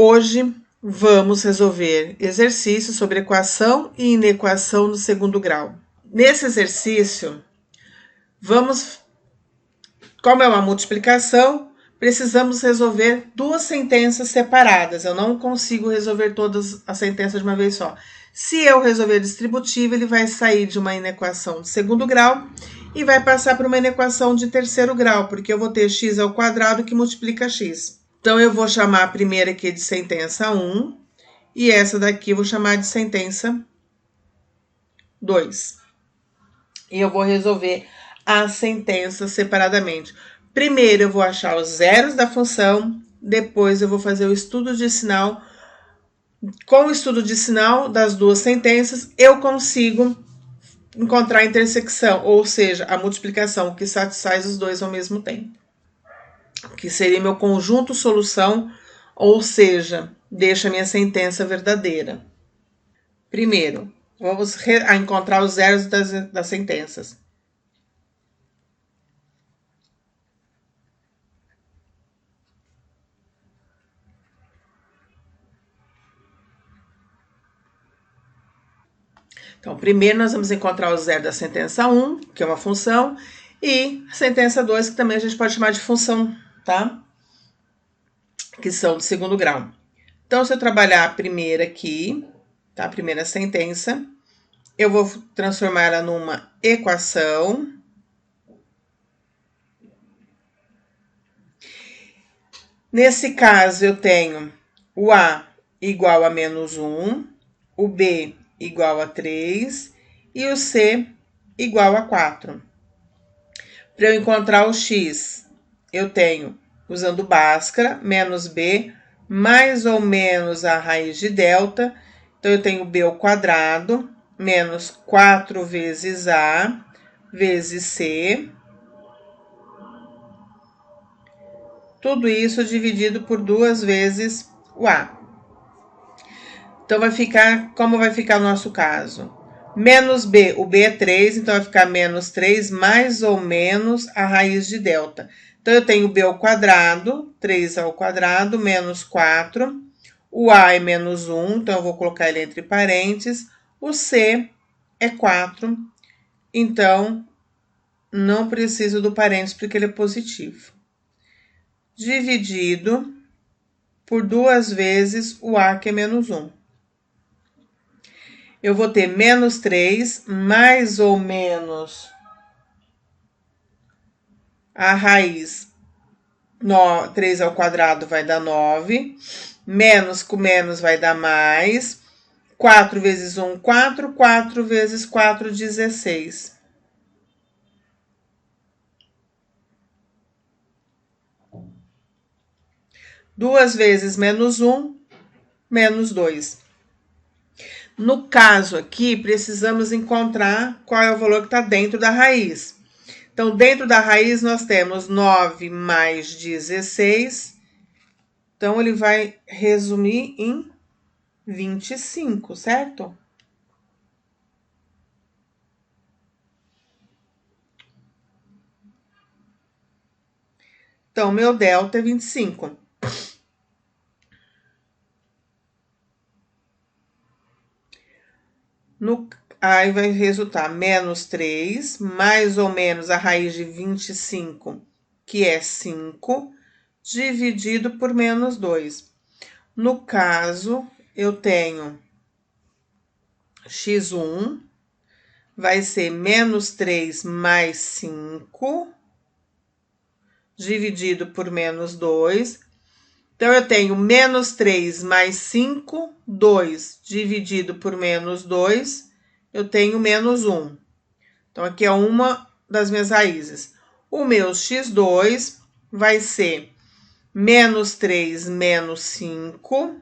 Hoje vamos resolver exercícios sobre equação e inequação no segundo grau. Nesse exercício, como é uma multiplicação, precisamos resolver duas sentenças separadas. Eu não consigo resolver todas as sentenças de uma vez só. Se eu resolver distributivo, ele vai sair de uma inequação de segundo grau e vai passar para uma inequação de terceiro grau, porque eu vou ter x ao quadrado que multiplica x. Então, eu vou chamar a primeira aqui de sentença 1 e essa daqui eu vou chamar de sentença 2. E eu vou resolver as sentenças separadamente. Primeiro, eu vou achar os zeros da função, depois eu vou fazer o estudo de sinal. Com o estudo de sinal das duas sentenças, eu consigo encontrar a intersecção, ou seja, a multiplicação que satisfaz os dois ao mesmo tempo. Que seria meu conjunto solução, ou seja, deixa a minha sentença verdadeira. Primeiro, vamos encontrar os zeros das sentenças. Então, primeiro nós vamos encontrar o zero da sentença 1, que é uma função, e a sentença 2, que também a gente pode chamar de função, tá? Que são de segundo grau. Então, se eu trabalhar a primeira aqui, tá? A primeira sentença, eu vou transformar ela numa equação. Nesse caso, eu tenho o A igual a menos 1, o B igual a 3 e o C igual a 4. Para eu encontrar o x, eu tenho, usando Bhaskara, menos b, mais ou menos a raiz de delta. Então, eu tenho b ao quadrado, menos 4 vezes a, vezes c. Tudo isso dividido por 2 vezes o a. Então, vai ficar, como vai ficar o nosso caso? Menos b, o b é 3, então vai ficar menos 3 mais ou menos a raiz de delta. Então, eu tenho b ao quadrado, 3 ao quadrado, menos 4. O a é menos 1, então eu vou colocar ele entre parênteses. O c é 4, então não preciso do parênteses porque ele é positivo. Dividido por 2 vezes o a, que é menos 1. Eu vou ter menos 3, mais ou menos a raiz 3 ao quadrado vai dar 9, menos com menos vai dar mais, 4 vezes 1, 4, 4 vezes 4, 16. Duas vezes menos 1, menos 2. No caso aqui, precisamos encontrar qual é o valor que está dentro da raiz. Então, dentro da raiz, nós temos 9 mais 16. Então, ele vai resumir em 25, certo? Então, meu delta é 25. Aí vai resultar menos 3, mais ou menos a raiz de 25, que é 5, dividido por menos 2. No caso, eu tenho x1, vai ser menos 3 mais 5, dividido por menos 2. Então, eu tenho menos 3 mais 5, 2, dividido por menos 2, eu tenho menos 1. Então, aqui é uma das minhas raízes. O meu x2 vai ser menos 3 menos 5,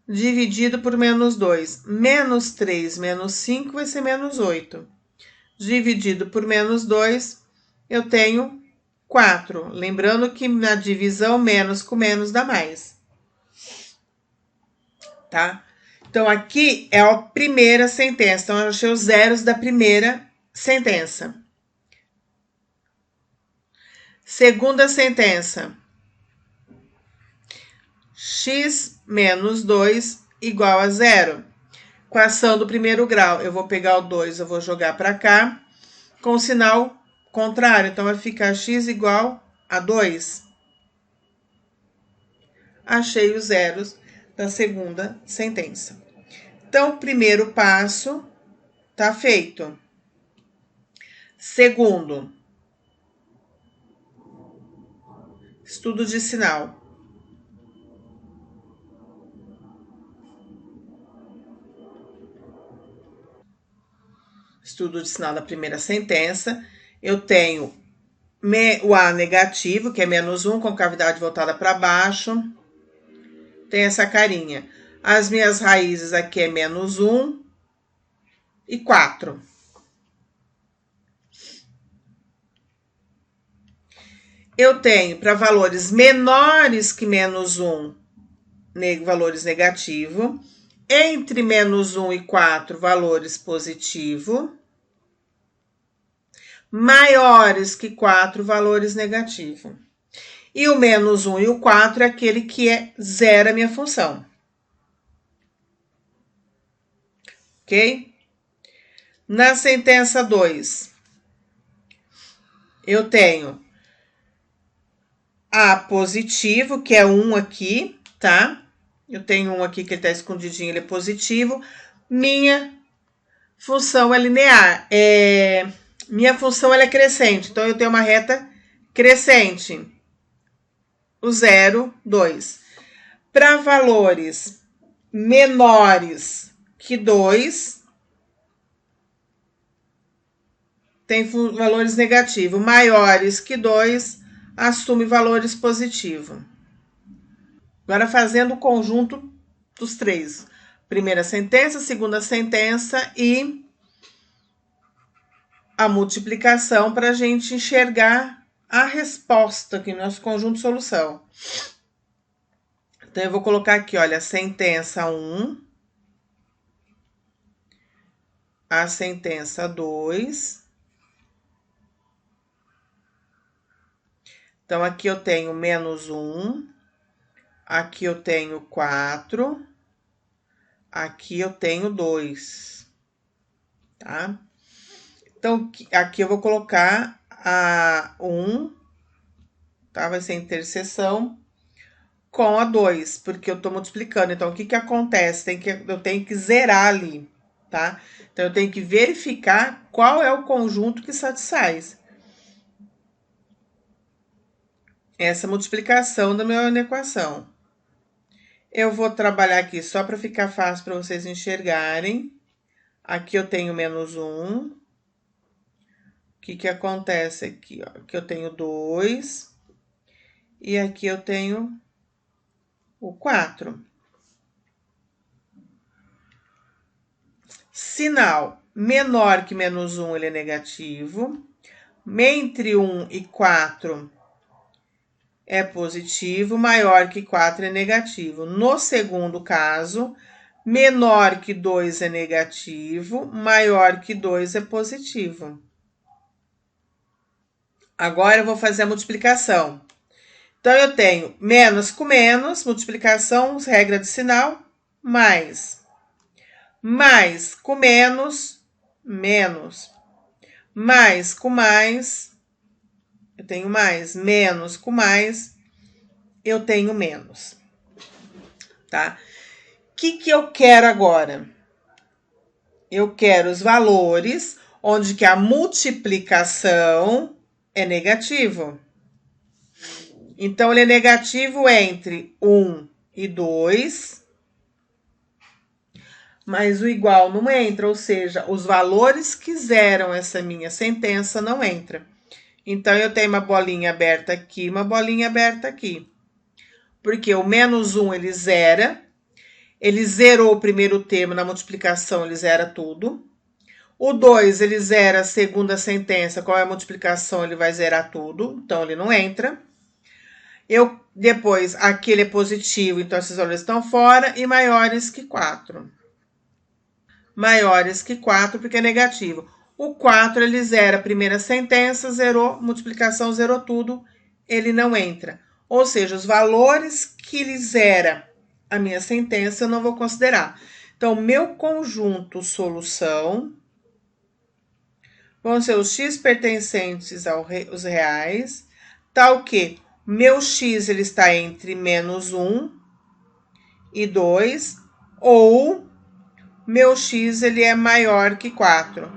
dividido por menos 2. Menos 3 menos 5 vai ser menos 8. Dividido por menos 2, eu tenho 4. Lembrando que na divisão, menos com menos dá mais. Tá? Então, aqui é a primeira sentença. Então, eu achei os zeros da primeira sentença. Segunda sentença. x menos 2 igual a 0. Equação do primeiro grau, eu vou pegar o 2, eu vou jogar para cá, com o sinal contrário. Então, vai ficar x igual a 2. Achei os zeros da segunda sentença. Então, o primeiro passo tá feito. Segundo, estudo de sinal. Estudo de sinal da primeira sentença. Eu tenho o A negativo, que é menos 1, com cavidade voltada para baixo. Tem essa carinha. As minhas raízes aqui é menos 1 e 4. Eu tenho para valores menores que menos 1, valores negativo. Entre menos 1 e 4, valores positivo. Maiores que 4, valores negativo. E o menos 1 e o 4 é aquele que é zero a minha função. Ok? Na sentença 2, eu tenho A positivo, que é 1 aqui, tá? Eu tenho 1 aqui que ele tá escondidinho, ele é positivo. Minha função é linear. Minha função ela é crescente, então eu tenho uma reta crescente. O 0, 2. Para valores menores que 2, tem valores negativos. Maiores que 2, assume valores positivos. Agora, fazendo o conjunto dos três. Primeira sentença, segunda sentença e a multiplicação para a gente enxergar a resposta aqui no nosso conjunto de solução. Então, eu vou colocar aqui, olha, a sentença 1, a sentença 2. Então, aqui eu tenho menos 1, aqui eu tenho 4, aqui eu tenho 2, tá? Então, aqui eu vou colocar a 1, tá? Vai ser interseção com a 2, porque eu tô multiplicando. Então, o que que acontece? Eu tenho que zerar ali, tá? Então, eu tenho que verificar qual é o conjunto que satisfaz essa multiplicação da minha equação. Eu vou trabalhar aqui só para ficar fácil para vocês enxergarem. Aqui eu tenho menos 1. O que que acontece aqui? Ó? Aqui eu tenho 2. E aqui eu tenho o 4. Sinal menor que menos 1, ele é negativo. Entre 1 e 4 é positivo, maior que 4 é negativo. No segundo caso, menor que 2 é negativo, maior que 2 é positivo. Agora eu vou fazer a multiplicação. Então, eu tenho menos com menos, multiplicação, regra de sinal, mais. Mais com menos, menos. Mais com mais, eu tenho mais. Menos com mais, eu tenho menos. Tá? O que eu quero agora? Eu quero os valores onde que a multiplicação é negativo. Então, ele é negativo entre 1 e 2, mas o igual não entra, ou seja, os valores que zeram essa minha sentença não entra. Então, eu tenho uma bolinha aberta aqui, uma bolinha aberta aqui. Porque o menos 1, ele zera. Ele zerou o primeiro termo, na multiplicação ele zera tudo. O 2, ele zera a segunda sentença, qual é a multiplicação, ele vai zerar tudo, então ele não entra. Depois, aqui ele é positivo, então esses valores estão fora, e maiores que 4. Maiores que 4, porque é negativo. O 4, ele zera a primeira sentença, zerou, multiplicação zerou tudo, ele não entra. Ou seja, os valores que lhes era a minha sentença eu não vou considerar. Então, meu conjunto solução vão ser os x pertencentes aos reais, tal que meu x ele está entre menos 1 e 2, ou meu x ele é maior que 4.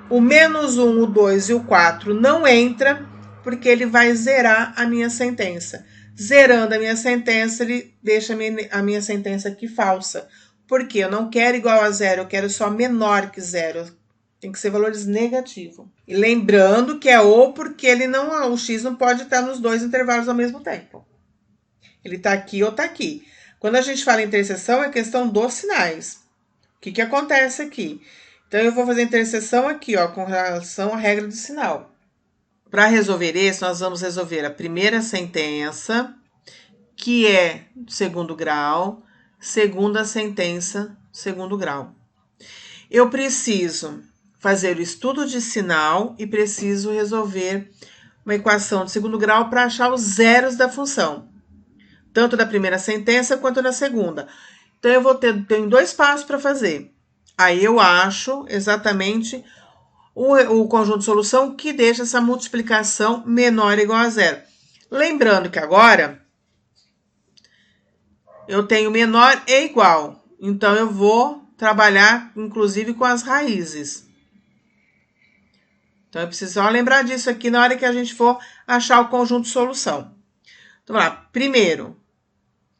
O menos 1, o 2 e o 4 não entra, porque ele vai zerar a minha sentença. Zerando a minha sentença, ele deixa a minha sentença aqui falsa. Porque eu não quero igual a zero, eu quero só menor que zero. Tem que ser valores negativos. E lembrando que é ou porque ele não, o x não pode estar nos dois intervalos ao mesmo tempo. Ele está aqui ou está aqui. Quando a gente fala em interseção, é questão dos sinais. O que acontece aqui? Então, eu vou fazer a interseção aqui, ó, com relação à regra do sinal. Para resolver esse, nós vamos resolver a primeira sentença, que é segundo grau, segunda sentença, segundo grau. Eu preciso fazer o estudo de sinal e preciso resolver uma equação de segundo grau para achar os zeros da função, tanto da primeira sentença quanto da segunda. Então, eu tenho 2 passos para fazer. Aí eu acho exatamente o conjunto de solução que deixa essa multiplicação menor ou igual a zero. Lembrando que agora eu tenho menor e igual. Então, eu vou trabalhar, inclusive, com as raízes. Então, eu preciso só lembrar disso aqui na hora que a gente for achar o conjunto de solução. Então, vamos lá. Primeiro,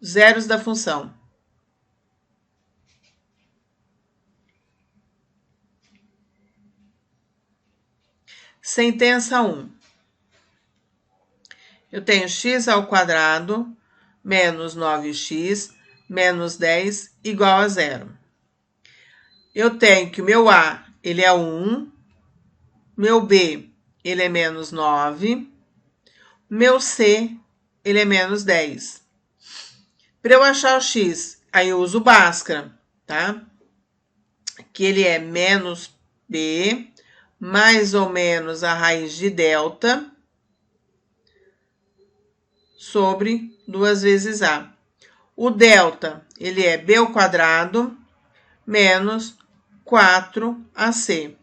zeros da função. Sentença 1. Eu tenho x ao quadrado menos 9x menos 10 igual a zero. Eu tenho que o meu a ele é 1, meu b ele é menos 9, meu c ele é menos 10. Para eu achar o x, aí eu uso o Bhaskara, tá? Que ele é menos b mais ou menos a raiz de delta sobre 2 vezes a. O delta, ele é b ao quadrado menos 4ac.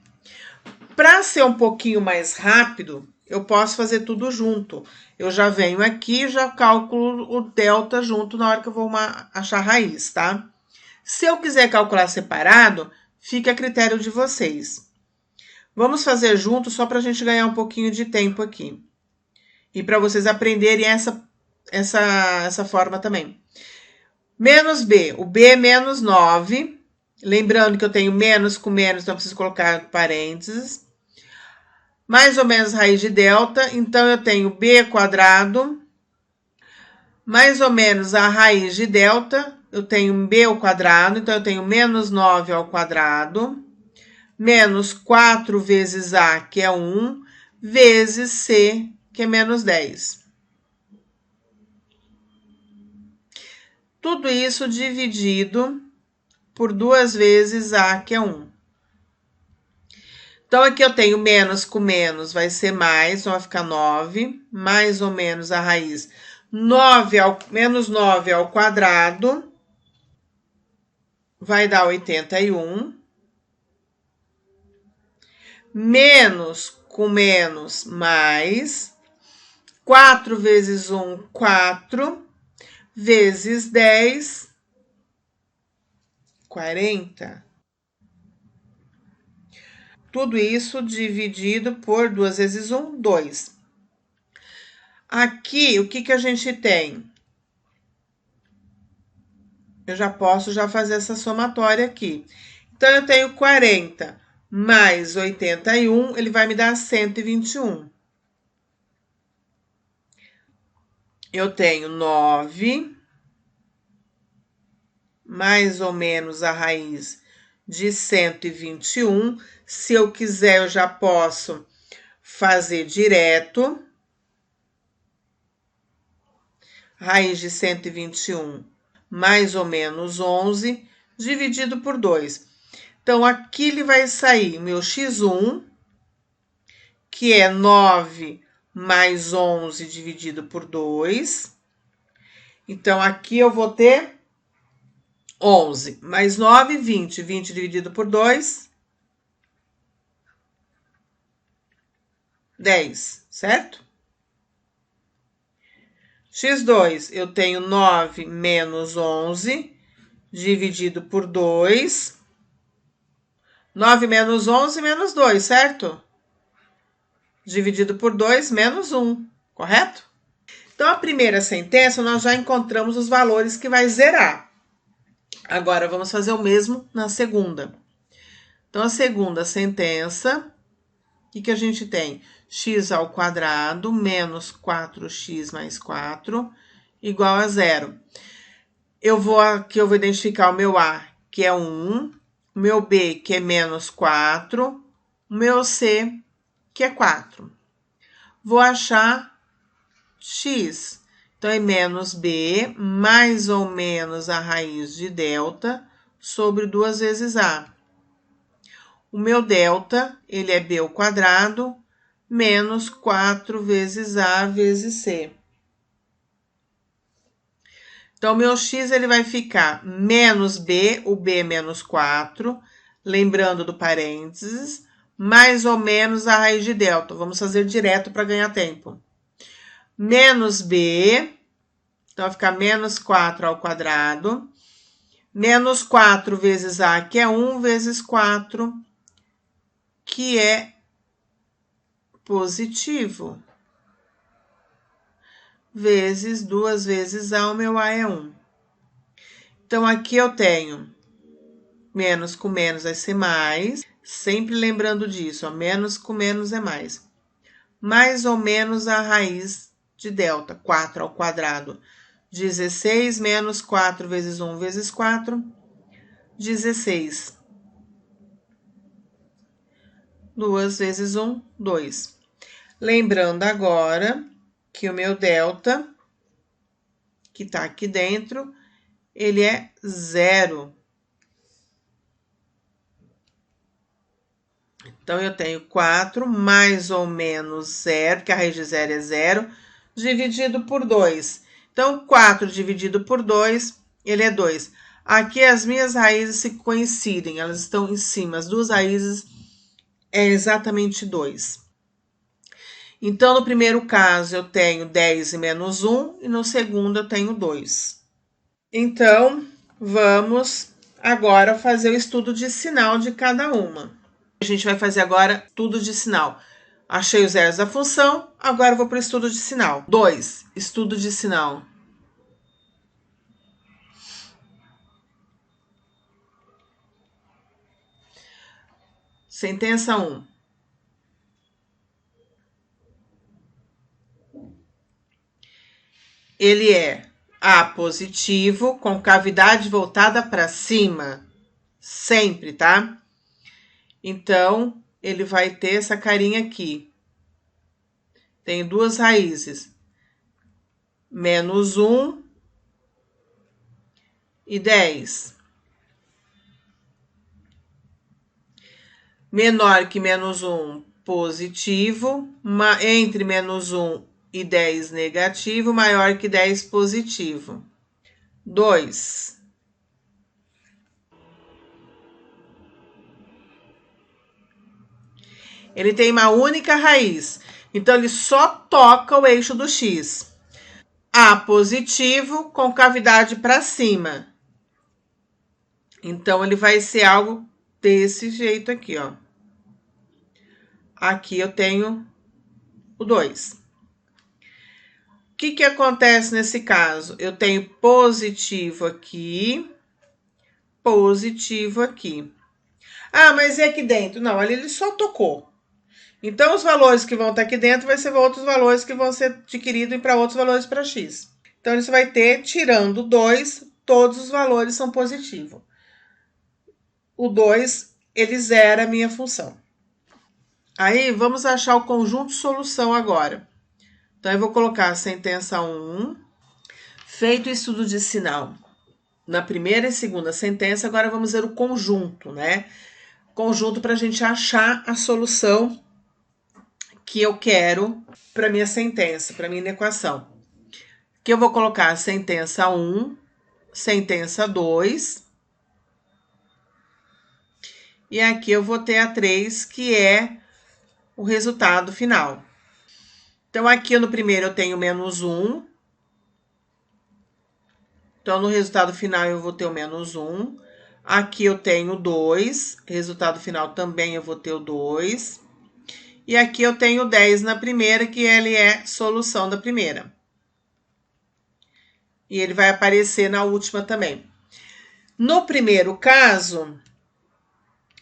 Para ser um pouquinho mais rápido, eu posso fazer tudo junto. Eu já venho aqui e já calculo o delta junto na hora que eu vou achar a raiz, tá? Se eu quiser calcular separado, fica a critério de vocês. Vamos fazer junto só para a gente ganhar um pouquinho de tempo aqui. E para vocês aprenderem essa forma também. Menos b. O b é menos 9. Lembrando que eu tenho menos com menos, então eu preciso colocar parênteses. Mais ou menos raiz de delta. Então, eu tenho b quadrado. Mais ou menos a raiz de delta. Eu tenho b ao quadrado. Então, eu tenho menos 9 ao quadrado. Menos 4 vezes a, que é 1. Vezes c, que é menos 10. Tudo isso dividido por 2 vezes a, que é 1. Então, aqui eu tenho menos com menos, vai ser mais, então vai ficar 9, mais ou menos a raiz. Menos 9 ao quadrado vai dar 81. Menos com menos, mais. 4 vezes 1, 4. Vezes 10, 40. Tudo isso dividido por 2 vezes 1, 2. Aqui, o que a gente tem? Eu já posso fazer essa somatória aqui. Então, eu tenho 40 mais 81, ele vai me dar 121. Eu tenho 9, mais ou menos a raiz de 121. Se eu quiser, eu já posso fazer direto. Raiz de 121, mais ou menos 11, dividido por 2. Então, aqui ele vai sair o meu x1, que é 9 mais 11 dividido por 2, Então, aqui eu vou ter 11, mais 9, 20. 20 dividido por 2, 10, certo? x2, eu tenho 9 menos 11, dividido por 2. 9 menos 11, menos 2, certo? Dividido por 2, menos 1, correto? Então, a primeira sentença, nós já encontramos os valores que vai zerar. Agora, vamos fazer o mesmo na segunda. Então, a segunda sentença, o que a gente tem? X ao quadrado menos 4x mais 4 igual a 0. Aqui eu vou identificar o meu A, que é 1, o meu B, que é menos 4, o meu C, que é 4. Vou achar x. Então, é menos b, mais ou menos a raiz de delta, sobre 2 vezes a. O meu delta, ele é b ao quadrado, menos 4 vezes a vezes c. Então, o meu x, ele vai ficar menos b, o b é menos 4, lembrando do parênteses, mais ou menos a raiz de delta. Vamos fazer direto para ganhar tempo. Menos b, então vai ficar menos 4 ao quadrado, menos 4 vezes a, que é 1, vezes 4, que é positivo, vezes 2 vezes a, o meu a é 1. Então, aqui eu tenho menos com menos vai ser mais, sempre lembrando disso, ó, menos com menos é mais ou menos a raiz de delta, 4 ao quadrado. 16 menos 4 vezes 1 vezes 4, 16. 2 vezes 1, 2. Lembrando agora que o meu delta, que está aqui dentro, ele é 0. Então, eu tenho 4 mais ou menos 0, que a raiz de 0 é 0, dividido por 2. Então, 4 dividido por 2, ele é 2. Aqui as minhas raízes se coincidem, elas estão em cima. As duas raízes é exatamente 2. Então, no primeiro caso, eu tenho 10 e menos 1, e no segundo eu tenho 2. Então, vamos agora fazer o estudo de sinal de cada uma. A gente vai fazer agora estudo de sinal. Achei os zeros da função, agora eu vou para o estudo de sinal. 2. Estudo de sinal. Sentença 1. Ele é A positivo, com cavidade voltada para cima. Sempre, tá? Então, ele vai ter essa carinha aqui. Tem duas raízes. Menos 1 e 10. Menor que menos 1, positivo. Entre menos 1 e 10, negativo. Maior que 10, positivo. 2. Ele tem uma única raiz. Então, ele só toca o eixo do x. A positivo com cavidade para cima. Então, ele vai ser algo desse jeito aqui, ó. Aqui eu tenho o 2. O que acontece nesse caso? Eu tenho positivo aqui, positivo aqui. Ah, mas e aqui dentro? Não, ali ele só tocou. Então, os valores que vão estar aqui dentro vai ser outros valores que vão ser adquiridos para outros valores para x. Então, isso vai ter, tirando 2, todos os valores são positivos. O 2, ele zera a minha função. Aí, vamos achar o conjunto de solução agora. Então, eu vou colocar a sentença 1, feito o estudo de sinal na primeira e segunda sentença, agora vamos ver o conjunto, né? Conjunto para a gente achar a solução que eu quero para minha sentença, para minha equação. que eu vou colocar a sentença 1, sentença 2. E aqui eu vou ter a 3, que é o resultado final. Então, aqui no primeiro eu tenho menos 1. Então, no resultado final eu vou ter o menos 1. Aqui eu tenho 2. Resultado final também eu vou ter o 2. E aqui eu tenho 10 na primeira, que ele é solução da primeira. E ele vai aparecer na última também. No primeiro caso,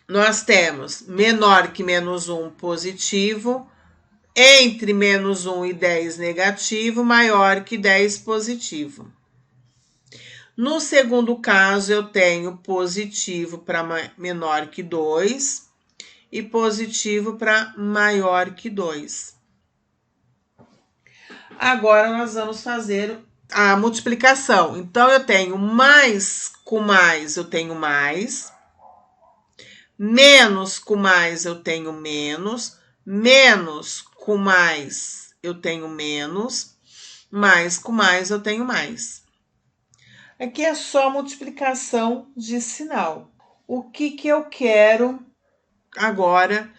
nós temos menor que menos 1 positivo, entre menos 1 e 10 negativo, maior que 10 positivo. No segundo caso, eu tenho positivo para menor que 2 e positivo para maior que 2. Agora, nós vamos fazer a multiplicação. Então, eu tenho mais com mais, eu tenho mais. Menos com mais, eu tenho menos. Menos com mais, eu tenho menos. Mais com mais, eu tenho mais. Aqui é só multiplicação de sinal. O que eu quero agora?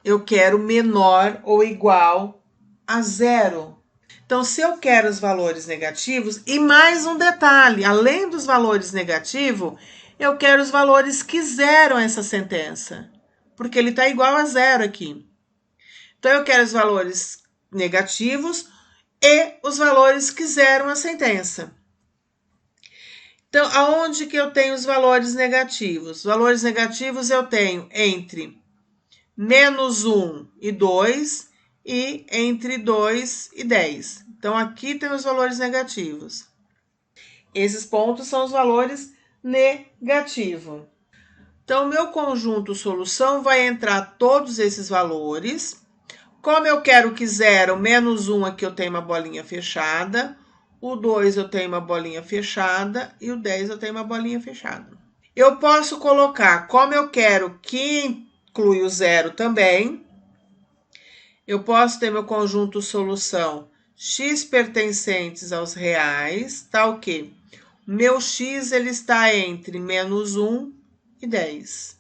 Eu quero menor ou igual a zero. Então, se eu quero os valores negativos, e mais um detalhe, além dos valores negativos, eu quero os valores que zeram essa sentença, porque ele está igual a zero aqui. Então, eu quero os valores negativos e os valores que zeram a sentença. Então, aonde que eu tenho os valores negativos? Os valores negativos eu tenho entre menos 1 e 2 e entre 2 e 10. Então, aqui tem os valores negativos. Esses pontos são os valores negativos. Então, o meu conjunto solução vai entrar todos esses valores. Como eu quero que zero, menos 1 aqui eu tenho uma bolinha fechada. O 2 eu tenho uma bolinha fechada e o 10 eu tenho uma bolinha fechada. Eu posso colocar, como eu quero que inclui o zero também, eu posso ter meu conjunto solução x pertencentes aos reais, tá o quê? Meu x ele está entre menos 1 e 10.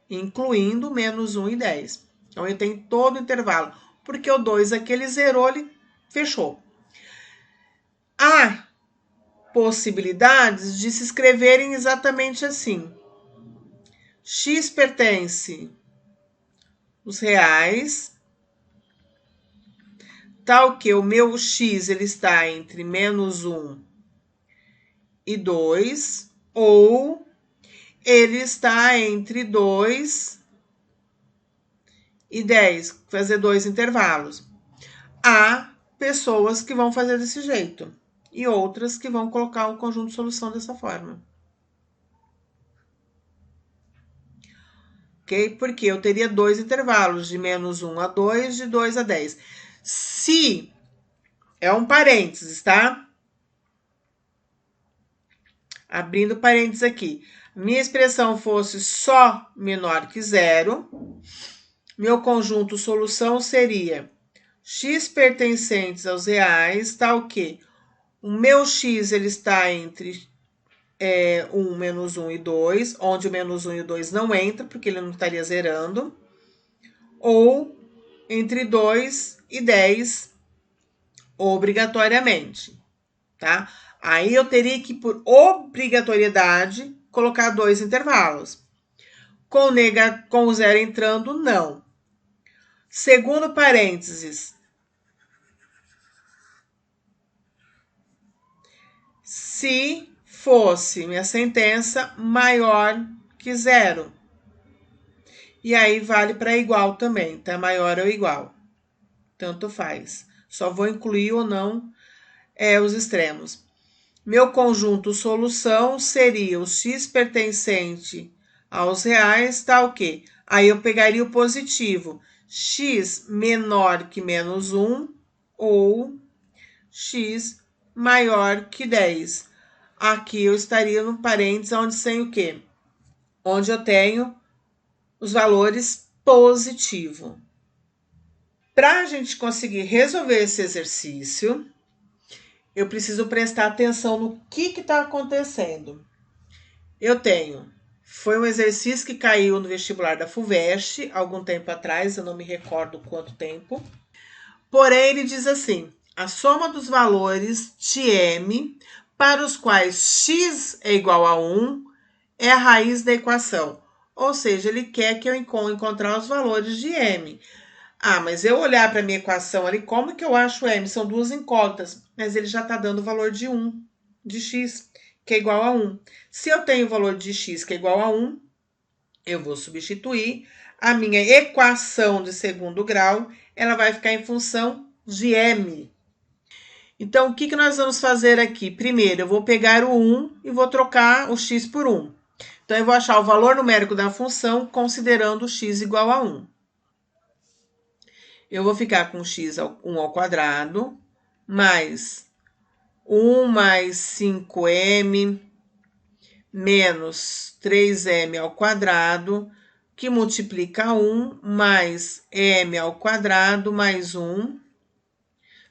Incluindo menos 1 e 10. Então, eu tenho todo o intervalo. Porque o 2 aqui ele zerou, ele fechou. Há possibilidades de se escreverem exatamente assim. X pertence os reais, tal que o meu x ele está entre menos 1 e 2, ou ele está entre 2 e 10, fazer dois intervalos. Há pessoas que vão fazer desse jeito e outras que vão colocar o conjunto de solução dessa forma. Ok? Porque eu teria dois intervalos, de menos 1 a 2, de 2 a 10. Se é um parênteses, tá? Abrindo parênteses aqui. Minha expressão fosse só menor que zero, meu conjunto solução seria x pertencentes aos reais, tal que o meu x ele está entre 1, menos 1 e 2, onde o menos 1 e o 2 não entra, porque ele não estaria zerando, ou entre 2 e 10, obrigatoriamente, tá? Aí eu teria que, por obrigatoriedade, colocar dois intervalos. Com o zero entrando, não. Segundo parênteses, se fosse minha sentença maior que zero. E aí vale para igual também, tá? Maior ou igual. Tanto faz. Só vou incluir ou não os extremos. Meu conjunto solução seria o x pertencente aos reais, tá o quê? Aí eu pegaria o positivo. X menor que menos 1 ou x maior que 10. Aqui eu estaria no parênteses onde tem o quê? Onde eu tenho os valores positivo. Para a gente conseguir resolver esse exercício, eu preciso prestar atenção no que está acontecendo. Eu tenho, foi um exercício que caiu no vestibular da FUVEST, algum tempo atrás, eu não me recordo quanto tempo. Porém, ele diz assim, a soma dos valores de m para os quais x é igual a 1 é a raiz da equação. Ou seja, ele quer que eu encontrar os valores de m. Ah, mas eu olhar para a minha equação ali, como que eu acho m? São duas incógnitas, mas ele já está dando o valor de 1, de x, que é igual a 1. Se eu tenho o valor de x que é igual a 1, eu vou substituir. A minha equação de segundo grau, ela vai ficar em função de m. Então, o que nós vamos fazer aqui? Primeiro, eu vou pegar o 1 e vou trocar o x por 1. Então, eu vou achar o valor numérico da função considerando o x igual a 1. Eu vou ficar com x 1 ao quadrado, mais 1 mais 5m, menos 3m ao quadrado, que multiplica 1, mais m ao quadrado, mais 1.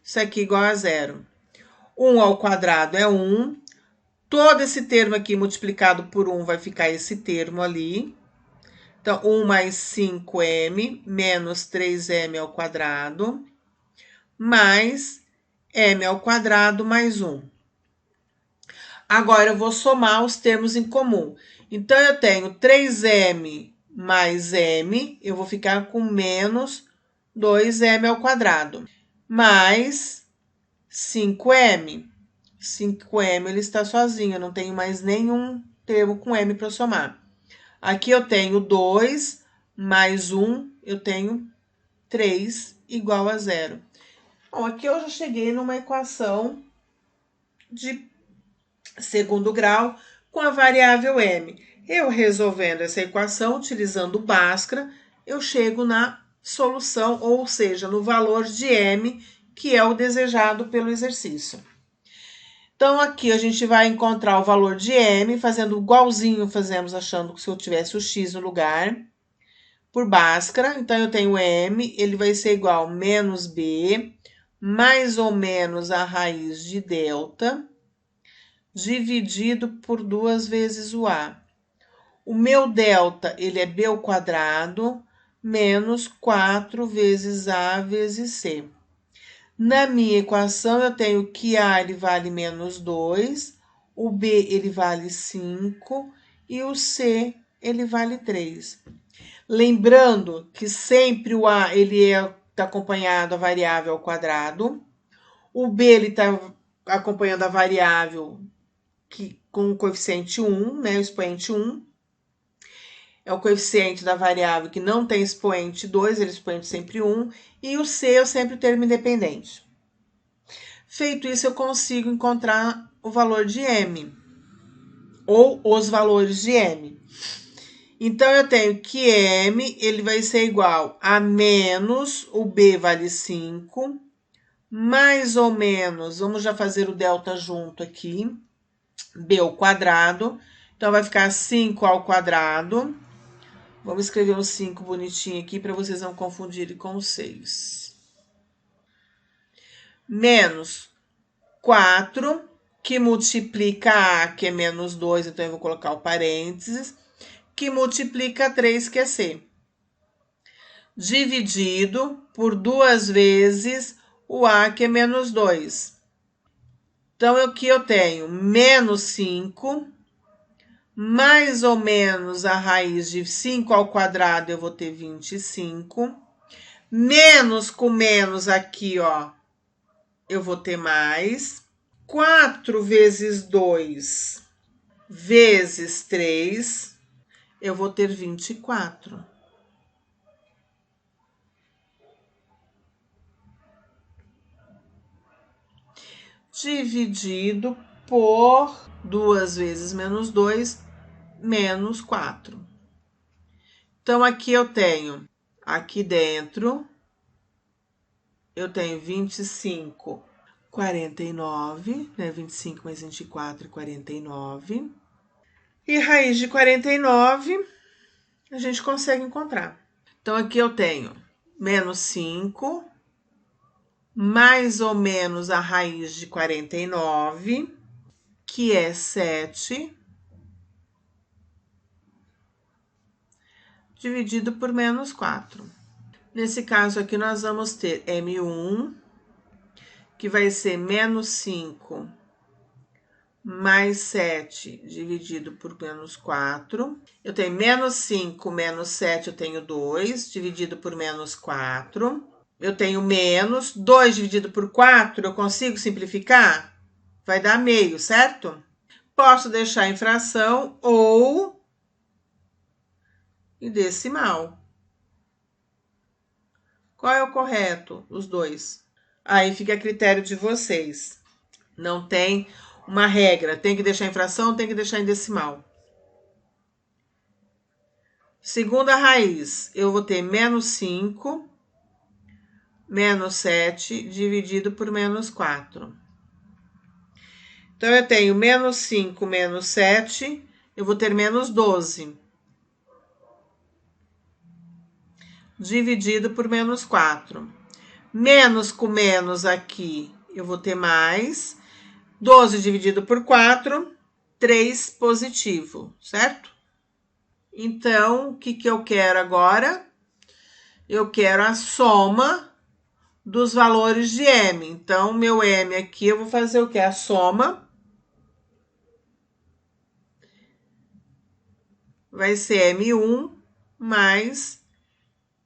Isso aqui igual a 0. 1 ao quadrado é 1. Todo esse termo aqui multiplicado por 1 vai ficar esse termo ali. Então, 1 mais 5m menos 3m ao quadrado, mais m ao quadrado mais 1. Agora, eu vou somar os termos em comum. Então, eu tenho 3m mais m, eu vou ficar com menos 2m ao quadrado, mais 5m. 5m ele está sozinho, eu não tenho mais nenhum termo com m para somar. Aqui eu tenho 2 mais 1, eu tenho 3 igual a 0. Bom, aqui eu já cheguei numa equação de segundo grau com a variável m. Eu resolvendo essa equação, utilizando o Bhaskara, eu chego na solução, ou seja, no valor de m, que é o desejado pelo exercício. Então, aqui a gente vai encontrar o valor de m, fazendo igualzinho fazemos achando que se eu tivesse o x no lugar, por Bhaskara. Então, eu tenho m, ele vai ser igual a menos b, mais ou menos a raiz de delta, dividido por 2 vezes o a. O meu delta, ele é b ao quadrado, menos 4 vezes a vezes c. Na minha equação, eu tenho que A ele vale menos 2, o B ele vale 5 e o C ele vale 3. Lembrando que sempre o A ele está acompanhado da variável ao quadrado, o B ele está acompanhando a variável com o coeficiente 1, né, o expoente 1. É o coeficiente da variável que não tem expoente 2, ele é expoente sempre 1, e o C eu sempre termo independente. Feito isso, eu consigo encontrar o valor de m, ou os valores de m. Então, eu tenho que m ele vai ser igual a menos, o b vale 5, mais ou menos, vamos já fazer o delta junto aqui, b ao quadrado, então vai ficar 5 ao quadrado. Vamos escrever um 5 bonitinho aqui para vocês não confundirem com o 6. Menos 4, que multiplica a, que é menos 2, então eu vou colocar o parênteses, que multiplica 3, que é c. Dividido por 2 vezes o a, que é menos 2. Então, aqui eu tenho menos 5, mais ou menos a raiz de 5 ao quadrado, eu vou ter 25. Menos com menos aqui, ó, eu vou ter mais. 4 vezes 2 vezes 3, eu vou ter 24. Dividido por 2 vezes menos 2, menos 4. Então, aqui eu tenho, aqui dentro, eu tenho 25, 49, né? 25 mais 24 é 49. E raiz de 49, a gente consegue encontrar. Então, aqui eu tenho menos 5, mais ou menos a raiz de 49, que é 7, dividido por menos 4. Nesse caso aqui, nós vamos ter M1, que vai ser menos 5 mais 7 dividido por menos 4. Eu tenho menos 5 menos 7, eu tenho 2, dividido por menos 4. Eu tenho menos 2 dividido por 4, eu consigo simplificar? Vai dar meio, certo? Posso deixar em fração ou em decimal. Qual é o correto? Os dois. Aí fica a critério de vocês. Não tem uma regra. Tem que deixar em fração, tem que deixar em decimal. Segunda raiz, eu vou ter menos 5, menos 7, dividido por menos 4. Então, eu tenho menos 5, menos 7, eu vou ter menos 12. Dividido por menos 4. Menos com menos aqui, eu vou ter mais. 12 dividido por 4, 3 positivo, certo? Então, o que eu quero agora? Eu quero a soma dos valores de M. Então, meu M aqui, eu vou fazer o quê? A soma vai ser M1 mais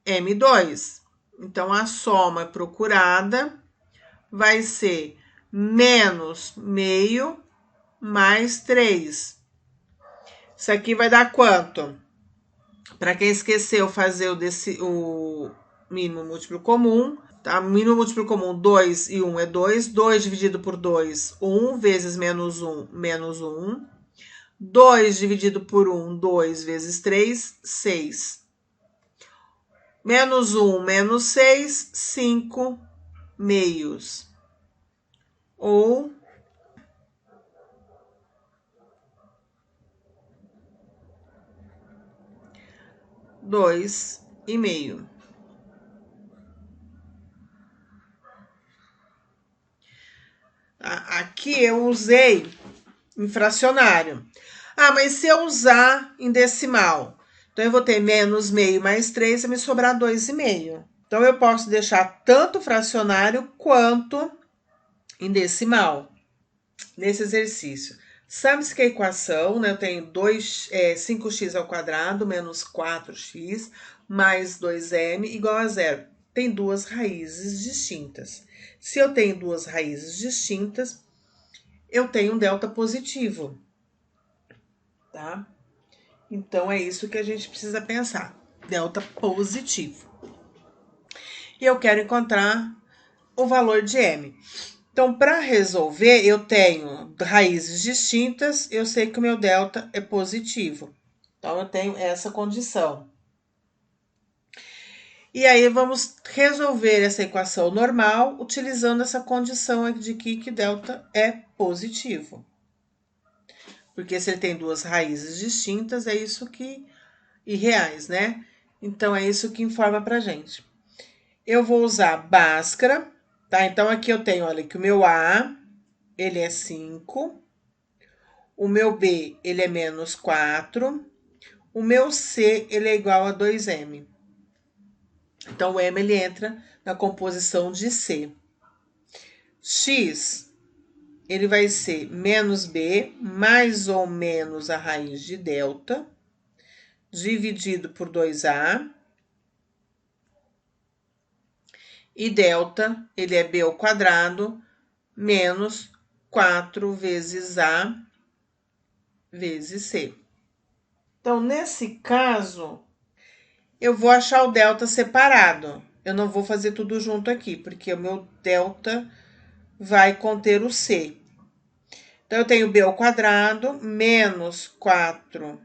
M2. Então, a soma procurada vai ser menos meio mais 3. Isso aqui vai dar quanto? Para quem esqueceu fazer o mínimo múltiplo comum, tá? Mínimo múltiplo comum, 2 e 1 é 2. 2 dividido por 2, 1 vezes menos 1, menos 1. 2 dividido por 1, 2 vezes 3, 6. Menos 1, menos 6, 5 meios. Ou 2,5. Aqui eu usei em fracionário. Ah, mas se eu usar em decimal? Então, eu vou ter menos meio mais 3, vai me sobrar 2,5. Então, eu posso deixar tanto fracionário quanto em decimal nesse exercício. Sabe-se que a equação, né? Eu tenho 5x ao quadrado menos 4x mais 2m igual a zero. Tem duas raízes distintas. Se eu tenho duas raízes distintas, eu tenho um delta positivo, tá? Então, é isso que a gente precisa pensar. Delta positivo. E eu quero encontrar o valor de M. Então, para resolver, eu tenho raízes distintas, eu sei que o meu delta é positivo. Então, eu tenho essa condição. E aí, vamos resolver essa equação normal utilizando essa condição de que delta é positivo. Porque se ele tem duas raízes distintas, é isso que... irreais, né? Então, é isso que informa pra gente. Eu vou usar Bhaskara, tá? Então, aqui eu tenho, olha, que o meu A, ele é 5. O meu B, ele é menos 4. O meu C, ele é igual a 2M. Então, o M, ele entra na composição de C. X, ele vai ser menos B, mais ou menos a raiz de delta, dividido por 2A. E delta, ele é B ao quadrado, menos 4 vezes A vezes C. Então, nesse caso, eu vou achar o delta separado. Eu não vou fazer tudo junto aqui, porque o meu delta vai conter o C. Então, eu tenho B ao quadrado menos 4.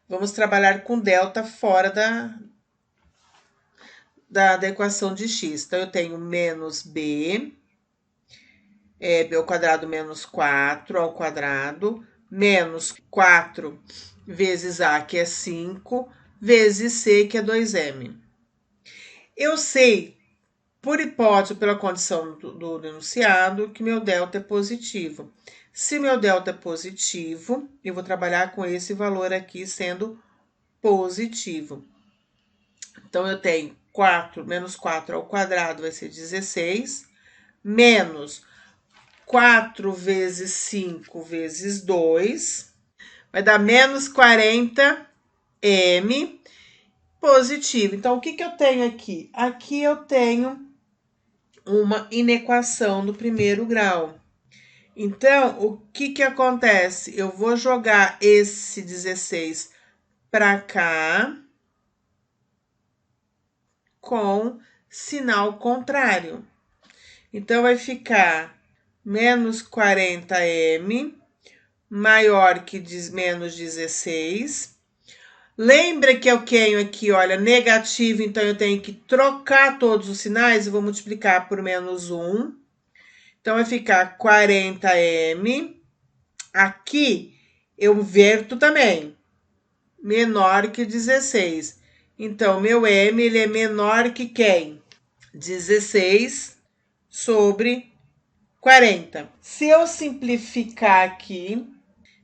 Vamos trabalhar com delta fora da equação de x. Então, eu tenho menos B, B ao quadrado menos 4 ao quadrado, menos 4 vezes A, que é 5, vezes C, que é 2M. Eu sei, por hipótese, pela condição do enunciado, que meu delta é positivo. Se meu delta é positivo, eu vou trabalhar com esse valor aqui sendo positivo. Então, eu tenho 4 menos 4 ao quadrado vai ser 16, menos 4 vezes 5 vezes 2, vai dar menos 40m positivo. Então, o que eu tenho aqui? Aqui eu tenho uma inequação do primeiro grau. Então, o que acontece? Eu vou jogar esse 16 para cá com sinal contrário. Então, vai ficar menos 40m maior que menos 16. Lembra que eu tenho aqui, olha, negativo, então eu tenho que trocar todos os sinais e vou multiplicar por menos 1. Então, vai ficar 40m. Aqui, eu verto também. Menor que 16. Então, meu m, ele é menor que quem? 16 sobre 40. Se eu simplificar aqui,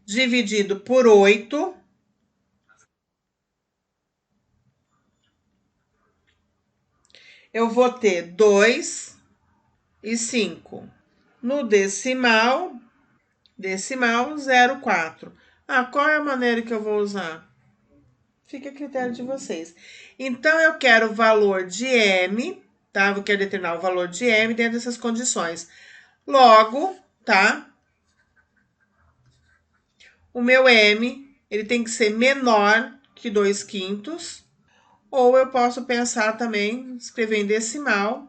dividido por 8, eu vou ter 2 e 5. No decimal 0,4. Qual é a maneira que eu vou usar? Fica a critério de vocês. Então, eu quero o valor de m, tá? Eu quero determinar o valor de m dentro dessas condições. Logo, tá? O meu m, ele tem que ser menor que 2/5. Ou eu posso pensar também, escrever em decimal,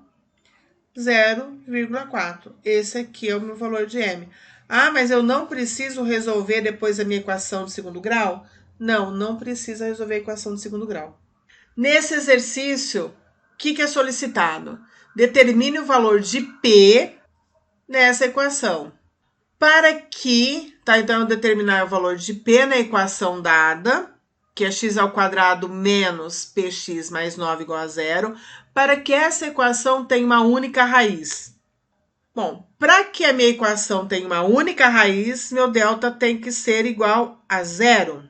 0,4. Esse aqui é o meu valor de m. Mas eu não preciso resolver depois a minha equação de segundo grau? Não, não precisa resolver a equação de segundo grau. Nesse exercício, o que é solicitado? Determine o valor de P nessa equação. Para que, tá? Então, eu determinar o valor de P na equação dada, que é x ao quadrado menos px mais 9 igual a 0, para que essa equação tenha uma única raiz. Bom, para que a minha equação tenha uma única raiz, meu delta tem que ser igual a 0.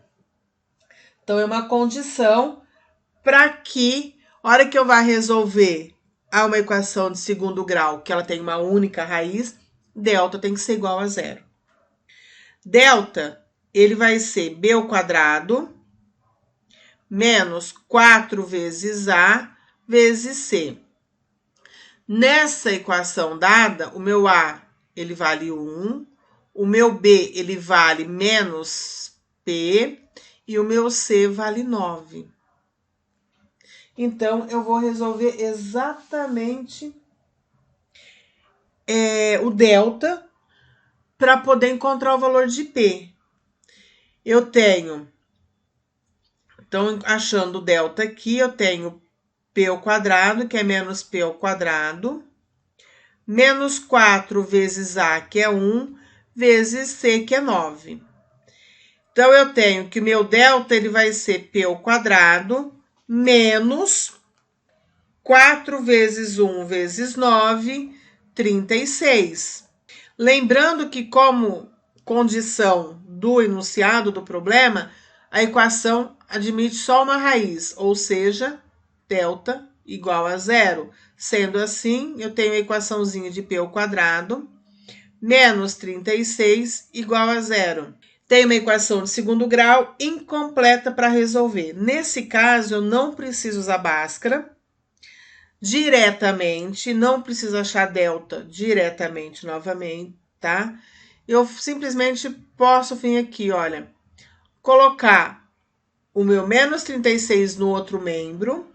Então, é uma condição para que, a hora que eu vá resolver uma equação de segundo grau, que ela tem uma única raiz, delta tem que ser igual a 0. Delta, ele vai ser b ao quadrado menos 4 vezes a vezes c. Nessa equação dada, o meu a, ele vale 1, o meu b, ele vale menos p, e o meu c vale 9. Então, eu vou resolver exatamente o delta para poder encontrar o valor de P. Eu tenho, então, achando o delta aqui, eu tenho P ao quadrado, que é menos P ao quadrado, menos 4 vezes A, que é 1, vezes C, que é 9. Então, eu tenho que o meu delta ele vai ser P ao quadrado, menos 4 vezes 1 vezes 9, 36. Lembrando que, como condição do enunciado do problema, a equação admite só uma raiz, ou seja, delta igual a 0. Sendo assim, eu tenho a equaçãozinha de P ao quadrado menos 36 igual a 0. Tenho uma equação de segundo grau incompleta para resolver. Nesse caso, eu não preciso usar Bhaskara diretamente, não preciso achar delta diretamente novamente, tá? Eu simplesmente posso vir aqui, olha, colocar o meu menos 36 no outro membro,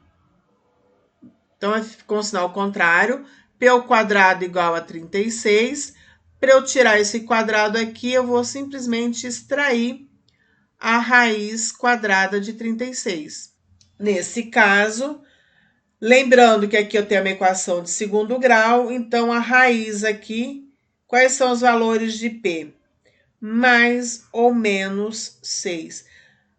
então com o sinal contrário, p ao quadrado igual a 36. Para eu tirar esse quadrado aqui, eu vou simplesmente extrair a raiz quadrada de 36. Nesse caso, lembrando que aqui eu tenho uma equação de segundo grau, então a raiz aqui, quais são os valores de P? Mais ou menos 6.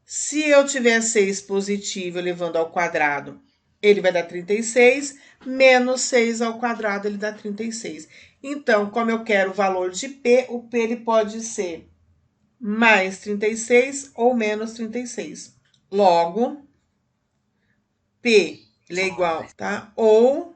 Se eu tiver 6 positivo elevando ao quadrado, ele vai dar 36, menos 6 ao quadrado, ele dá 36. Então, como eu quero o valor de P, o P ele pode ser mais 36 ou menos 36. Logo, P ele é igual, tá? Ou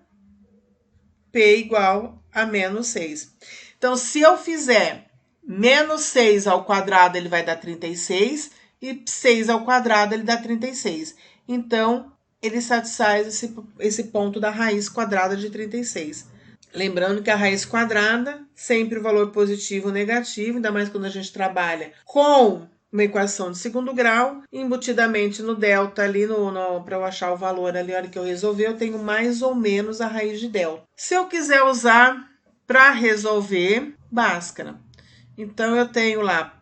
P igual a menos 6. Então, se eu fizer menos 6 ao quadrado, ele vai dar 36, e 6 ao quadrado, ele dá 36. Então, ele satisfaz esse ponto da raiz quadrada de 36. Lembrando que a raiz quadrada, sempre o valor positivo ou negativo, ainda mais quando a gente trabalha com uma equação de segundo grau, embutidamente no delta ali, para eu achar o valor ali, a hora que eu resolver, eu tenho mais ou menos a raiz de delta. Se eu quiser usar para resolver Bhaskara, então eu tenho lá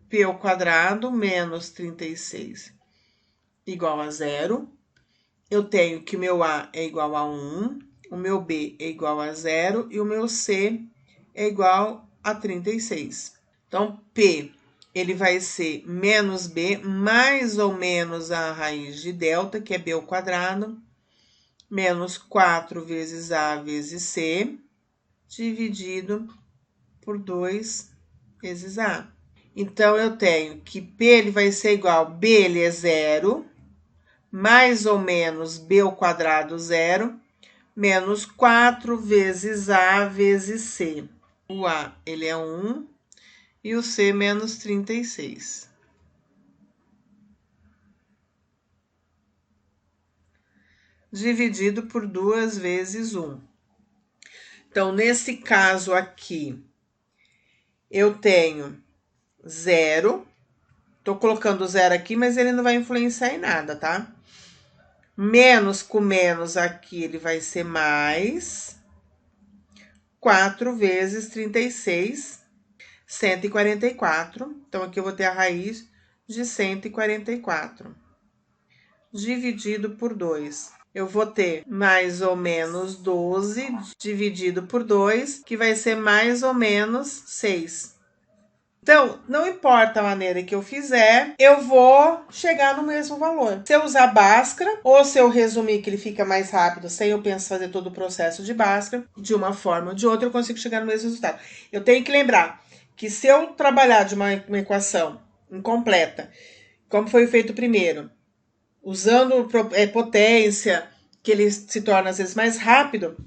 P ao quadrado menos 36 igual a zero. Eu tenho que o meu A é igual a 1, o meu B é igual a 0 e o meu C é igual a 36. Então, P ele vai ser menos B mais ou menos a raiz de delta, que é B ao quadrado, menos 4 vezes A vezes C, dividido por 2 vezes A. Então, eu tenho que P ele vai ser igual, B ele é 0, mais ou menos B ao quadrado 0, menos 4 vezes A vezes C. O A ele é 1 e o C menos 36. Dividido por 2 vezes 1. Então, nesse caso aqui, eu tenho 0. Tô colocando 0 aqui, mas ele não vai influenciar em nada, tá? Menos com menos aqui, ele vai ser mais 4 vezes 36, 144. Então, aqui eu vou ter a raiz de 144. Dividido por 2. Eu vou ter mais ou menos 12 dividido por 2, que vai ser mais ou menos 6. Então, não importa a maneira que eu fizer, eu vou chegar no mesmo valor. Se eu usar Bhaskara, ou se eu resumir que ele fica mais rápido, sem eu pensar fazer todo o processo de Bhaskara, de uma forma ou de outra, eu consigo chegar no mesmo resultado. Eu tenho que lembrar que se eu trabalhar de uma equação incompleta, como foi feito primeiro, usando potência, que ele se torna às vezes mais rápido,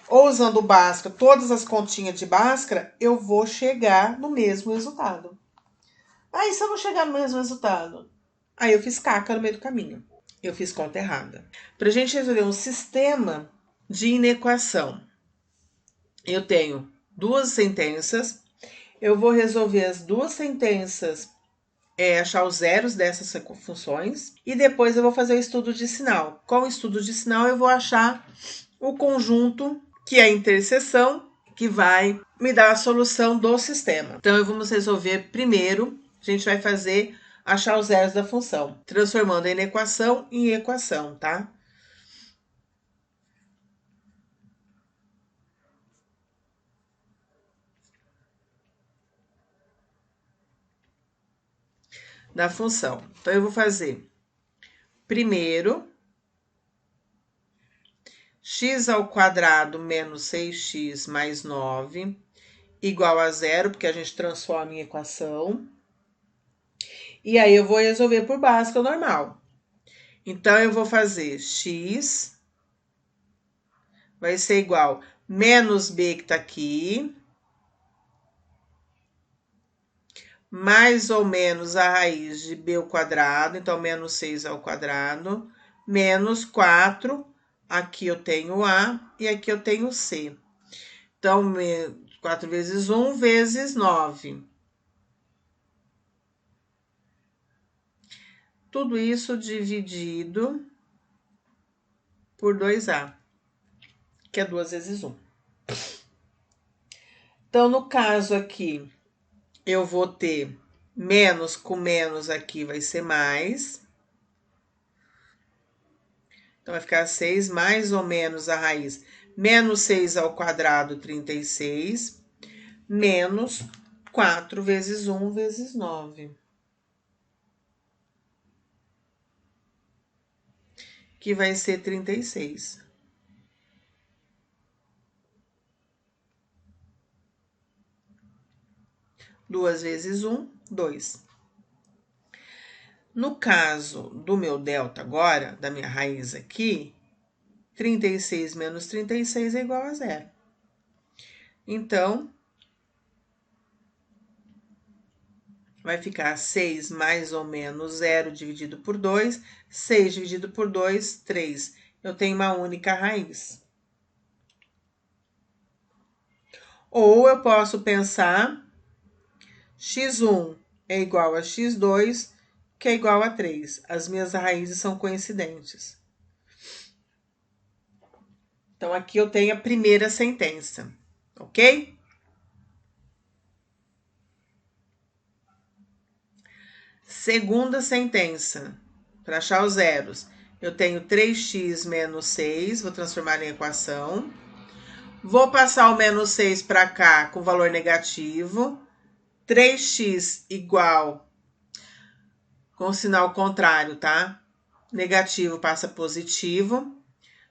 ou usando o Bhaskara, todas as continhas de Bhaskara, eu vou chegar no mesmo resultado. Aí, se eu não chegar no mesmo resultado, aí eu fiz caca no meio do caminho. Eu fiz conta errada. Para a gente resolver um sistema de inequação, eu tenho duas sentenças, eu vou resolver as duas sentenças, achar os zeros dessas funções, e depois eu vou fazer o estudo de sinal. Com o estudo de sinal, eu vou achar o conjunto, que é a interseção, que vai me dar a solução do sistema. Então, vamos resolver primeiro, a gente vai fazer achar os zeros da função, transformando a inequação em equação, tá? Da função. Então, eu vou fazer primeiro x ao quadrado menos 6x mais 9 igual a zero, porque a gente transforma em equação. E aí eu vou resolver por Bhaskara normal. Então, eu vou fazer x vai ser igual menos b que tá aqui, mais ou menos a raiz de b ao quadrado, então menos 6 ao quadrado, menos 4, aqui eu tenho a e aqui eu tenho c. Então, 4 vezes 1 vezes 9. Tudo isso dividido por 2a, que é 2 vezes 1. Então, no caso aqui, eu vou ter menos com menos aqui vai ser mais. Então, vai ficar 6 mais ou menos a raiz. Menos 6 ao quadrado, 36. Menos 4 vezes 1 vezes 9. que vai ser 36. Duas vezes 1, 2. No caso do meu delta agora, da minha raiz aqui, 36 menos 36 é igual a 0. Então, vai ficar 6 mais ou menos 0 dividido por 2. 6 dividido por 2, 3. Eu tenho uma única raiz. Ou eu posso pensar x1 é igual a x2, que é igual a 3. As minhas raízes são coincidentes. Então, aqui eu tenho a primeira sentença, ok? Segunda sentença, para achar os zeros. Eu tenho 3x menos 6, vou transformar em equação. Vou passar o menos 6 para cá com valor negativo. 3x igual, com sinal contrário, tá? Negativo passa positivo.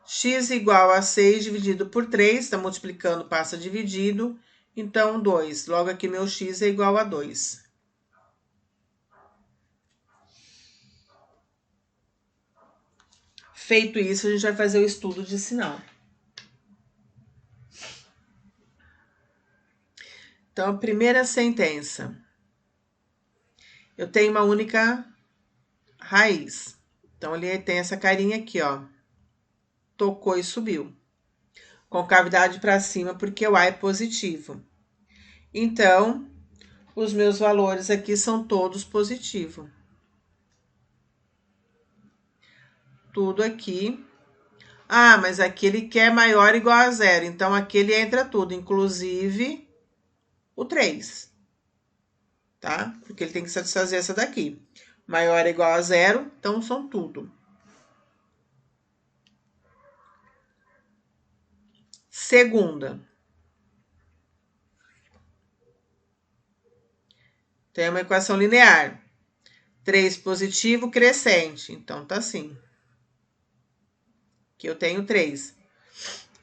X igual a 6 dividido por 3, está multiplicando, passa dividido. Então, 2. Logo aqui, meu x é igual a 2. Feito isso, a gente vai fazer o estudo de sinal. Então, a primeira sentença. Eu tenho uma única raiz. Então, ele tem essa carinha aqui, ó. Tocou e subiu. Com cavidade para cima, porque o A é positivo. Então, os meus valores aqui são todos positivos. Tudo aqui. Ah, mas aqui ele quer maior ou igual a 0. Então, aqui ele entra tudo, inclusive o 3. Tá? Porque ele tem que satisfazer essa daqui. Maior ou igual a 0, então são tudo. Segunda. Tem uma equação linear. 3 positivo crescente. Então, tá assim. Aqui eu tenho 3.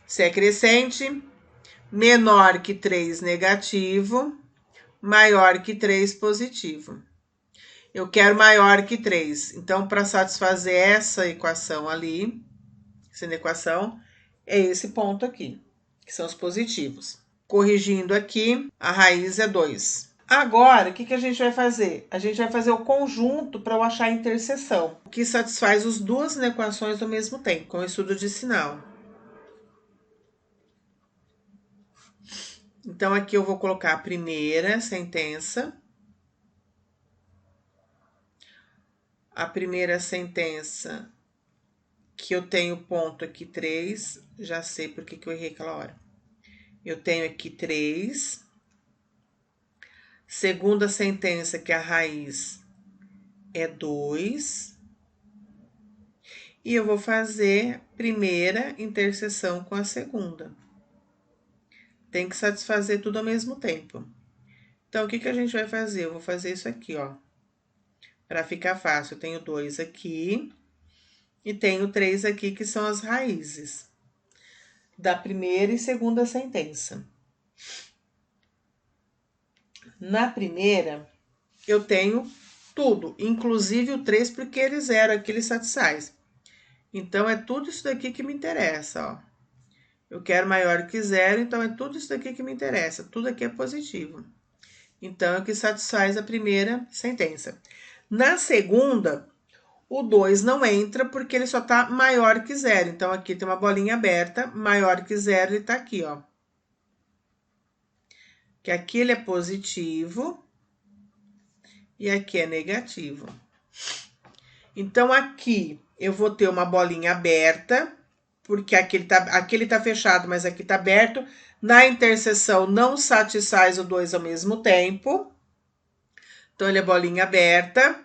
Se é crescente, menor que 3 negativo, maior que 3 positivo. Eu quero maior que 3. Então, para satisfazer essa equação ali, essa equação, é esse ponto aqui, que são os positivos. Corrigindo aqui, a raiz é 2. Agora, o que a gente vai fazer? A gente vai fazer o conjunto para eu achar a interseção, que satisfaz as duas equações ao mesmo tempo, com o estudo de sinal. Então, aqui eu vou colocar a primeira sentença. A primeira sentença, que eu tenho ponto aqui 3, já sei por que eu errei aquela hora. Eu tenho aqui 3. Segunda sentença, que a raiz é 2. E eu vou fazer primeira interseção com a segunda. Tem que satisfazer tudo ao mesmo tempo. Então, o que a gente vai fazer? Eu vou fazer isso aqui, ó. Para ficar fácil, eu tenho 2 aqui e tenho 3 aqui, que são as raízes da primeira e segunda sentença. Na primeira, eu tenho tudo, inclusive o 3, porque ele zero aqui, ele satisfaz. Então, é tudo isso daqui que me interessa, ó. Eu quero maior que 0, então é tudo isso daqui que me interessa. Tudo aqui é positivo. Então, é o que satisfaz a primeira sentença. Na segunda, o 2 não entra porque ele só tá maior que 0. Então, aqui tem uma bolinha aberta, maior que 0, ele tá aqui, ó. Que aqui ele é positivo e aqui é negativo. Então, aqui eu vou ter uma bolinha aberta, porque aqui ele tá fechado, mas aqui tá aberto. Na interseção não satisfaz o 2 ao mesmo tempo. Então, ele é bolinha aberta.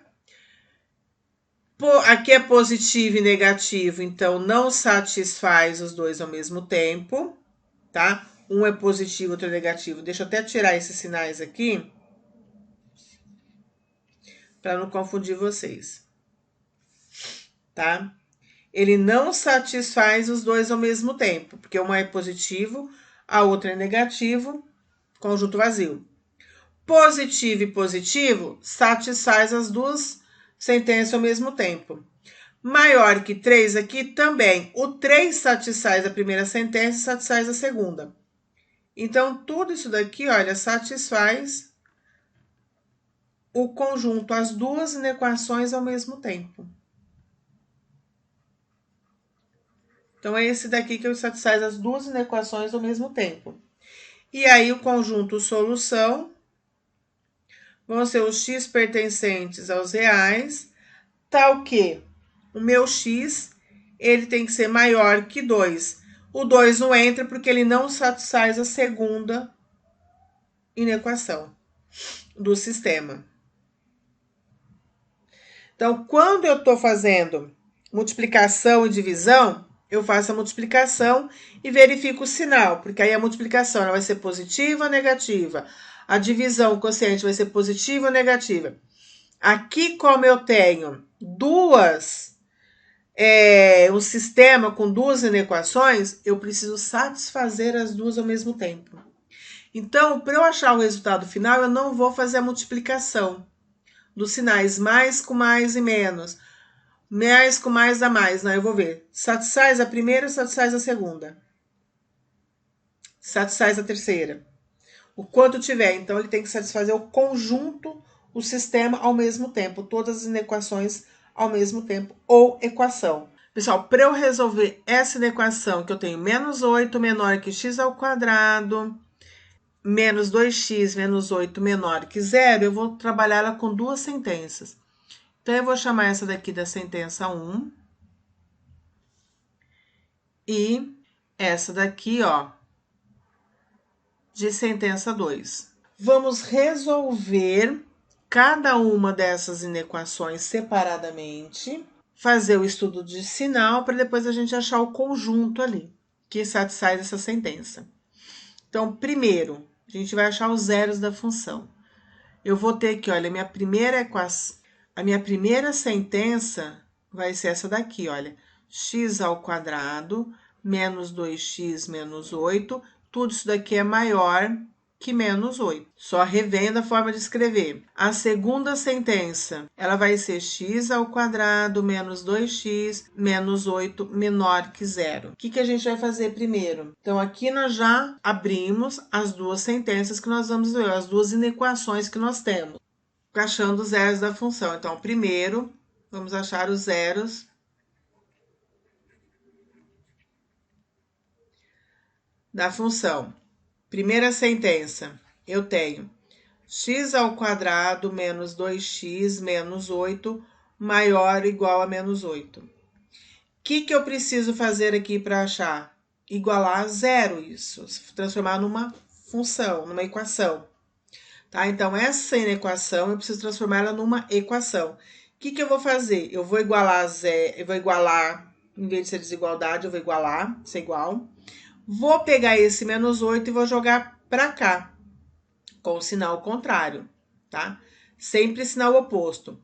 Aqui é positivo e negativo, então não satisfaz os dois ao mesmo tempo, tá? Um é positivo, outro é negativo. Deixa eu até tirar esses sinais aqui, para não confundir vocês, tá? Ele não satisfaz os dois ao mesmo tempo, porque uma é positivo, a outra é negativo, conjunto vazio. Positivo e positivo satisfaz as duas sentenças ao mesmo tempo. Maior que 3 aqui também. O 3 satisfaz a primeira sentença e satisfaz a segunda. Então, tudo isso daqui, olha, satisfaz o conjunto, as duas inequações ao mesmo tempo. Então, é esse daqui que satisfaz as duas inequações ao mesmo tempo. E aí, o conjunto solução vão ser os x pertencentes aos reais, tal que o meu x ele tem que ser maior que 2. O 2 não entra porque ele não satisfaz a segunda inequação do sistema. Então, quando eu estou fazendo multiplicação e divisão, eu faço a multiplicação e verifico o sinal, porque aí a multiplicação ela vai ser positiva ou negativa. A divisão, o quociente vai ser positiva ou negativa. Aqui, como eu tenho um sistema com duas inequações, eu preciso satisfazer as duas ao mesmo tempo. Então, para eu achar o resultado final, eu não vou fazer a multiplicação dos sinais mais com mais e menos. Mais com mais dá mais, né? Eu vou ver. Satisfaz a primeira, satisfaz a segunda. Satisfaz a terceira. O quanto tiver. Então, ele tem que satisfazer o conjunto, o sistema ao mesmo tempo. Todas as inequações ao mesmo tempo. Ou equação. Pessoal, para eu resolver essa equação, que eu tenho menos 8 menor que x ao quadrado, menos 2x menos 8 menor que zero, eu vou trabalhar ela com duas sentenças. Então, eu vou chamar essa daqui da sentença 1. E essa daqui, ó, de sentença 2. Vamos resolver cada uma dessas inequações separadamente, fazer o estudo de sinal para depois a gente achar o conjunto ali que satisfaz essa sentença. Então, primeiro, a gente vai achar os zeros da função. Eu vou ter aqui, olha, a minha primeira sentença vai ser essa daqui, olha, x ao quadrado menos 2x menos 8, tudo isso daqui é maior que menos 8. Só revendo a forma de escrever. A segunda sentença, ela vai ser x ao quadrado menos 2x menos 8 menor que zero. O que a gente vai fazer primeiro? Então, aqui nós já abrimos as duas sentenças que nós vamos ver, as duas inequações que nós temos, achando os zeros da função. Então, primeiro, vamos achar os zeros da função. Primeira sentença, eu tenho x ao quadrado menos 2x menos 8 maior ou igual a menos 8. O que eu preciso fazer aqui para achar? Igualar a zero isso, transformar numa função, numa equação. Tá? Então, essa inequação, eu preciso transformá-la numa equação. O que eu vou fazer? Eu vou igualar zero, eu vou igualar, em vez de ser desigualdade, eu vou igualar, ser igual. Vou pegar esse menos 8 e vou jogar para cá, com o sinal contrário, tá? Sempre sinal oposto.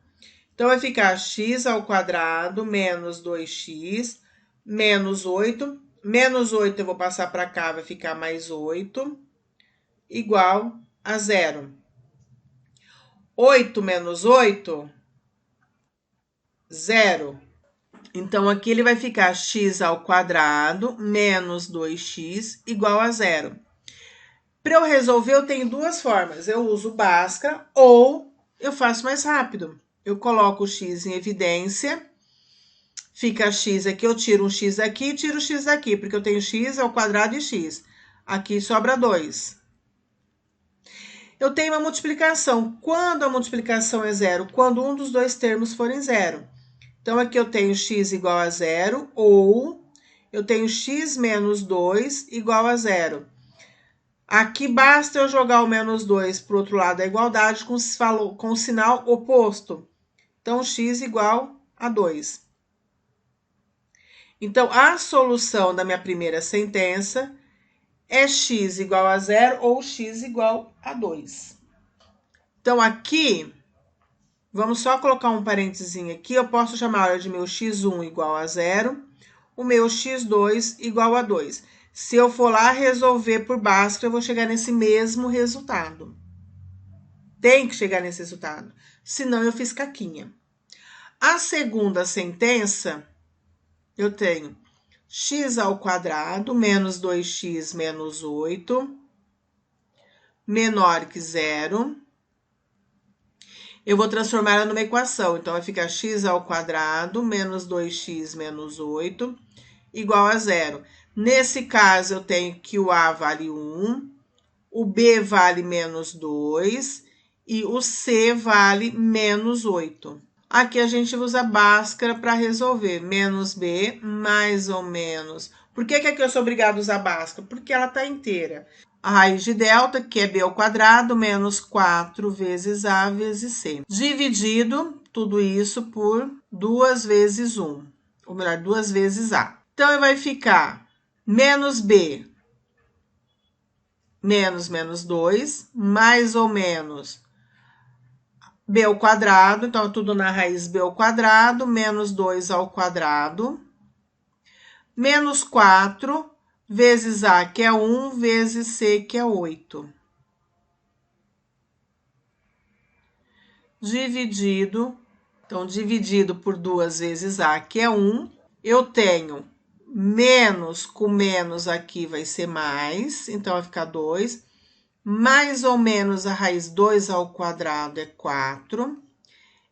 Então, vai ficar x ao quadrado menos 2x menos 8. Menos 8 eu vou passar para cá, vai ficar mais 8, igual a zero. 8 menos 8, 0. Então, aqui ele vai ficar x ao quadrado menos 2x igual a zero. Para eu resolver, eu tenho duas formas. Eu uso Bhaskara ou eu faço mais rápido. Eu coloco o x em evidência, fica x aqui, eu tiro um x aqui e tiro o x daqui, porque eu tenho x ao quadrado e x. Aqui sobra 2. Eu tenho uma multiplicação. Quando a multiplicação é zero? Quando um dos dois termos forem zero. Então, aqui eu tenho x igual a zero, ou eu tenho x menos 2 igual a zero. Aqui basta eu jogar o menos 2 para o outro lado da igualdade com o sinal oposto. Então, x igual a 2. Então, a solução da minha primeira sentença é x igual a zero ou x igual a 2. Então, aqui Vamos só colocar um parênteses aqui. Eu posso chamar de meu x1 igual a 0, o meu x2 igual a 2. Se eu for lá resolver por Bhaskara, eu vou chegar nesse mesmo resultado. Tem que chegar nesse resultado, senão eu fiz caquinha. A segunda sentença, eu tenho x ao quadrado menos 2x menos 8, menor que 0. Eu vou transformar ela numa equação, então vai ficar x ao quadrado menos 2x menos 8 igual a 0. Nesse caso, eu tenho que o a vale 1, o b vale menos 2 e o c vale menos 8. Aqui a gente usa Bhaskara para resolver. Menos b, mais ou menos. Por que aqui eu sou obrigada a usar Bhaskara? Porque ela está inteira. A raiz de delta, que é b ao quadrado, menos 4 vezes a vezes c. Dividido tudo isso por 2 vezes 1. Ou melhor, 2 vezes a. Então, vai ficar menos b menos 2, mais ou menos b ao quadrado, então tudo na raiz b ao quadrado, menos 2 ao quadrado, menos 4 vezes a, que é 1, vezes c, que é 8. Dividido, então dividido por 2 vezes a, que é 1, eu tenho menos com menos aqui vai ser mais, então vai ficar 2. Mais ou menos a raiz 2 ao quadrado é 4.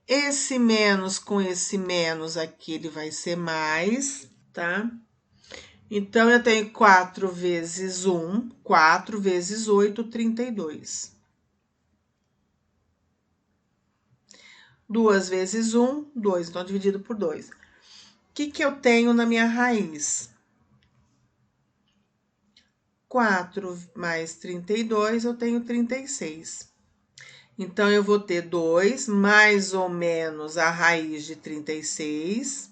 Esse menos com esse menos aqui, ele vai ser mais, tá? Então, eu tenho 4 vezes 1, 4 vezes 8, 32. 2 vezes 1, 2. Então, dividido por 2. O que eu tenho na minha raiz? 4 mais 32, eu tenho 36. Então, eu vou ter 2 mais ou menos a raiz de 36,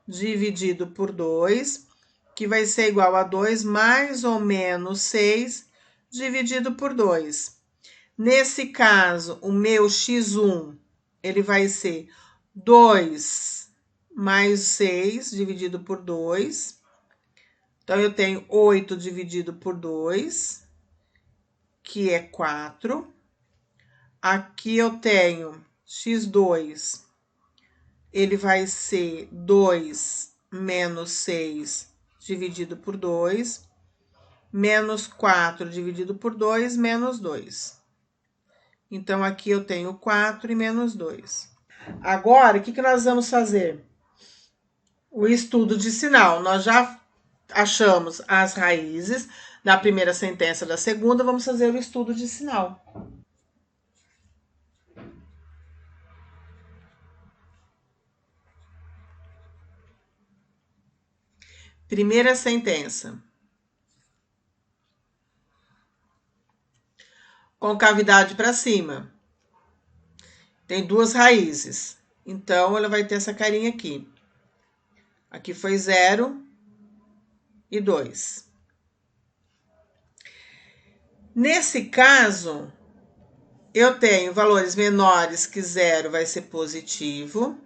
dividido por 2, que vai ser igual a 2 mais ou menos 6, dividido por 2. Nesse caso, o meu x1, ele vai ser 2 mais 6, dividido por 2. Então, eu tenho 8 dividido por 2, que é 4. Aqui eu tenho x2, ele vai ser 2 menos 6 dividido por 2, menos 4 dividido por 2, menos 2. Então, aqui eu tenho 4 e menos 2. Agora, o que nós vamos fazer? O estudo de sinal. Nós já achamos as raízes da primeira sentença da segunda, vamos fazer o estudo de sinal. Primeira sentença. Concavidade para cima. Tem duas raízes. Então, ela vai ter essa carinha aqui. Aqui foi 0 e 2. Nesse caso, eu tenho valores menores que 0 vai ser positivo.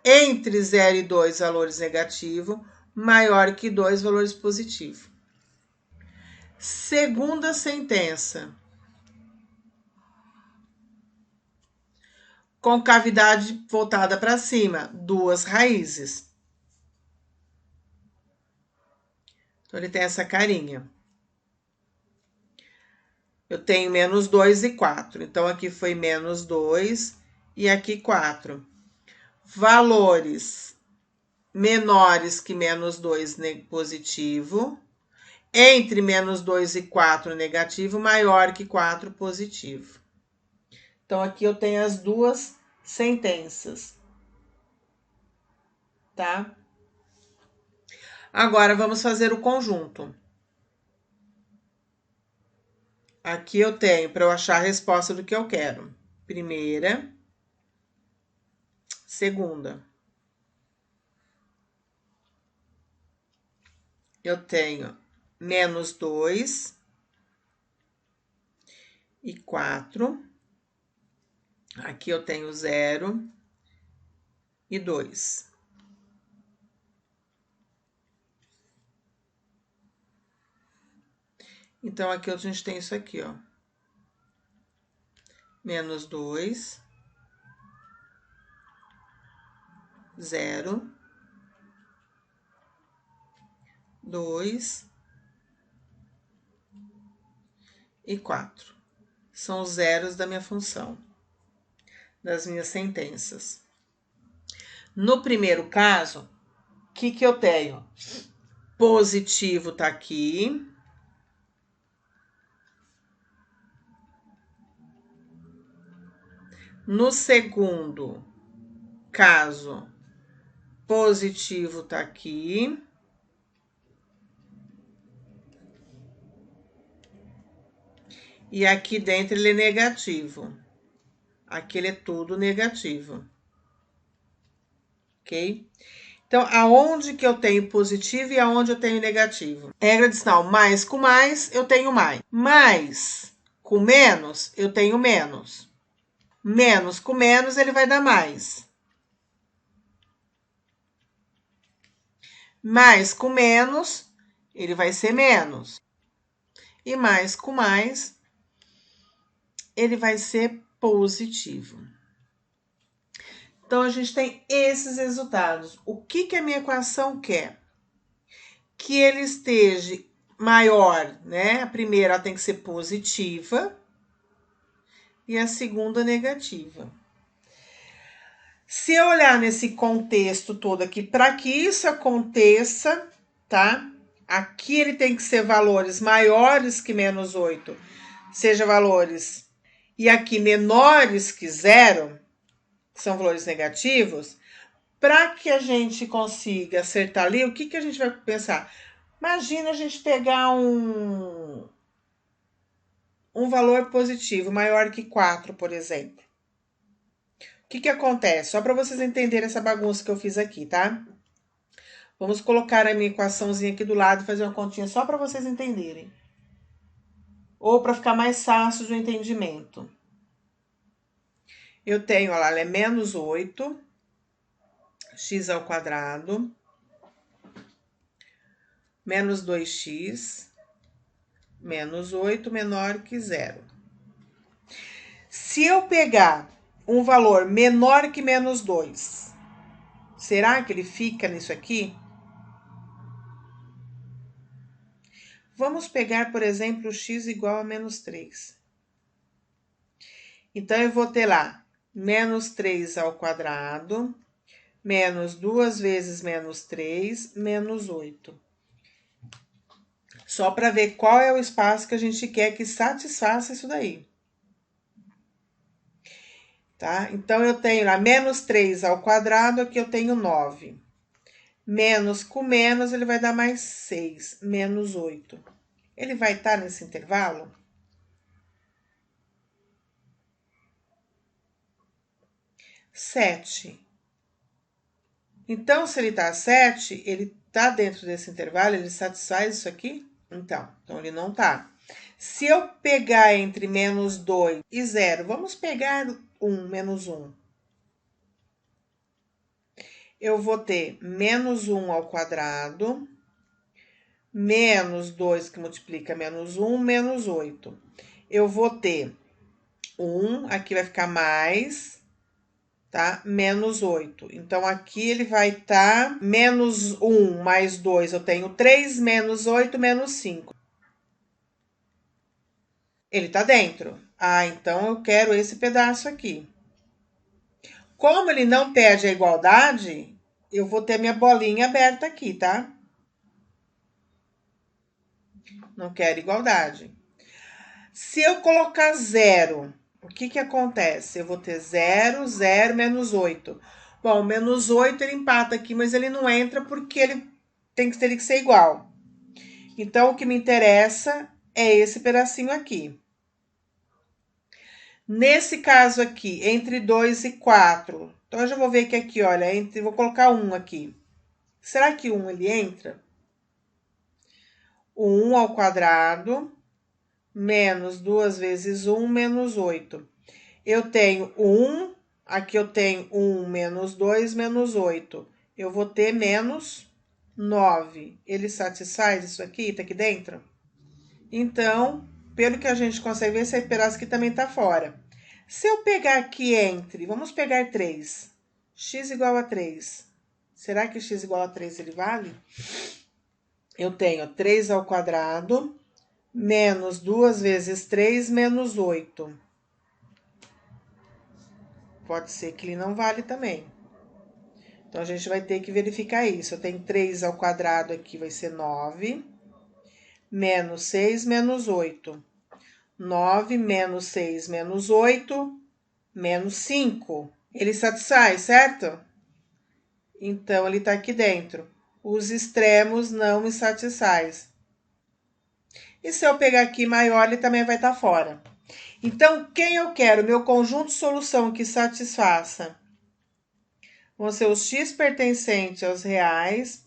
Entre 0 e 2, valores negativo. Maior que 2, valores positivo. Segunda sentença. Concavidade voltada para cima, duas raízes. Então, ele tem essa carinha. Eu tenho menos 2 e 4. Então, aqui foi menos 2 e aqui 4. Valores menores que menos 2 positivo. Entre menos 2 e 4 negativo, maior que 4 positivo. Então, aqui eu tenho as duas sentenças. Tá? Agora, vamos fazer o conjunto. Aqui eu tenho, para eu achar a resposta do que eu quero. Primeira, segunda. Eu tenho menos 2 e 4. Aqui eu tenho 0 e 2. Então, aqui a gente tem isso aqui, ó. Menos 2, 0, 2 e 4. São os zeros da minha função, das minhas sentenças. No primeiro caso, o que eu tenho? Positivo tá aqui. No segundo caso, positivo tá aqui. E aqui dentro ele é negativo. Aqui ele é tudo negativo. Ok? Então, aonde que eu tenho positivo e aonde eu tenho negativo? Regra de sinal, mais com mais, eu tenho mais. Mais com menos, eu tenho menos. Menos com menos, ele vai dar mais. Mais com menos, ele vai ser menos. E mais com mais, ele vai ser positivo. Então, a gente tem esses resultados. O que a minha equação quer? Que ele esteja maior, né? A primeira tem que ser positiva e a segunda negativa. Se eu olhar nesse contexto todo aqui, para que isso aconteça, tá? Aqui ele tem que ser valores maiores que menos 8, seja valores, e aqui menores que 0, que são valores negativos. Para que a gente consiga acertar ali, o que a gente vai pensar? Imagina a gente pegar um valor positivo maior que 4, por exemplo. O que acontece? Só para vocês entenderem essa bagunça que eu fiz aqui, tá? Vamos colocar a minha equaçãozinha aqui do lado e fazer uma continha só para vocês entenderem. Ou para ficar mais fácil de entendimento. Eu tenho, olha lá, ela é menos 8, x ao quadrado, menos 2x, menos 8 menor que 0. Se eu pegar um valor menor que menos 2, será que ele fica nisso aqui? Vamos pegar, por exemplo, x igual a menos 3. Então, eu vou ter lá menos 3 ao quadrado, menos 2 vezes menos 3, menos 8. Só para ver qual é o espaço que a gente quer que satisfaça isso daí. Tá? Então, eu tenho lá menos 3 ao quadrado, aqui eu tenho 9. Menos com menos, ele vai dar mais 6, menos 8. Ele vai estar nesse intervalo? Sete. Então, se ele está 7, ele está dentro desse intervalo, ele satisfaz isso aqui? Então ele não está. Se eu pegar entre menos 2 e 0, vamos pegar 1, menos 1. Eu vou ter menos 1 ao quadrado, menos 2 que multiplica menos 1, menos 8. Eu vou ter 1, aqui vai ficar mais, tá? Menos 8. Então, aqui ele vai estar menos 1 mais 2, eu tenho 3, menos 8, menos 5. Ele tá dentro. Ah, então eu quero esse pedaço aqui. Como ele não perde a igualdade, eu vou ter minha bolinha aberta aqui, tá? Não quero igualdade. Se eu colocar 0, o que acontece? Eu vou ter 0, 0, menos 8. Bom, menos 8 ele empata aqui, mas ele não entra porque ele teria que ser igual. Então, o que me interessa é esse pedacinho aqui. Nesse caso aqui, entre 2 e 4, então eu já vou ver que aqui, olha, vou colocar 1 aqui. Será que 1 ele entra? O 1 ao quadrado, menos 2 vezes 1, menos 8. Eu tenho 1, aqui eu tenho 1 menos 2 menos 8. Eu vou ter menos 9. Ele satisfaz isso aqui? Tá aqui dentro? Então, pelo que a gente consegue ver, esse pedaço aqui também tá fora. Se eu pegar aqui entre, vamos pegar 3. X igual a 3. Será que x igual a 3 ele vale? Eu tenho 3 ao quadrado menos 2 vezes 3 menos 8. Pode ser que ele não vale também. Então, a gente vai ter que verificar isso. Eu tenho 3 ao quadrado aqui, vai ser 9. Menos 6 menos 8. 9 menos 6 menos 8, menos 5. Ele satisfaz, certo? Então, ele está aqui dentro. Os extremos não me satisfaz. E se eu pegar aqui maior, ele também vai estar fora. Então, quem eu quero? Meu conjunto de solução que satisfaça vão ser os x pertencentes aos reais,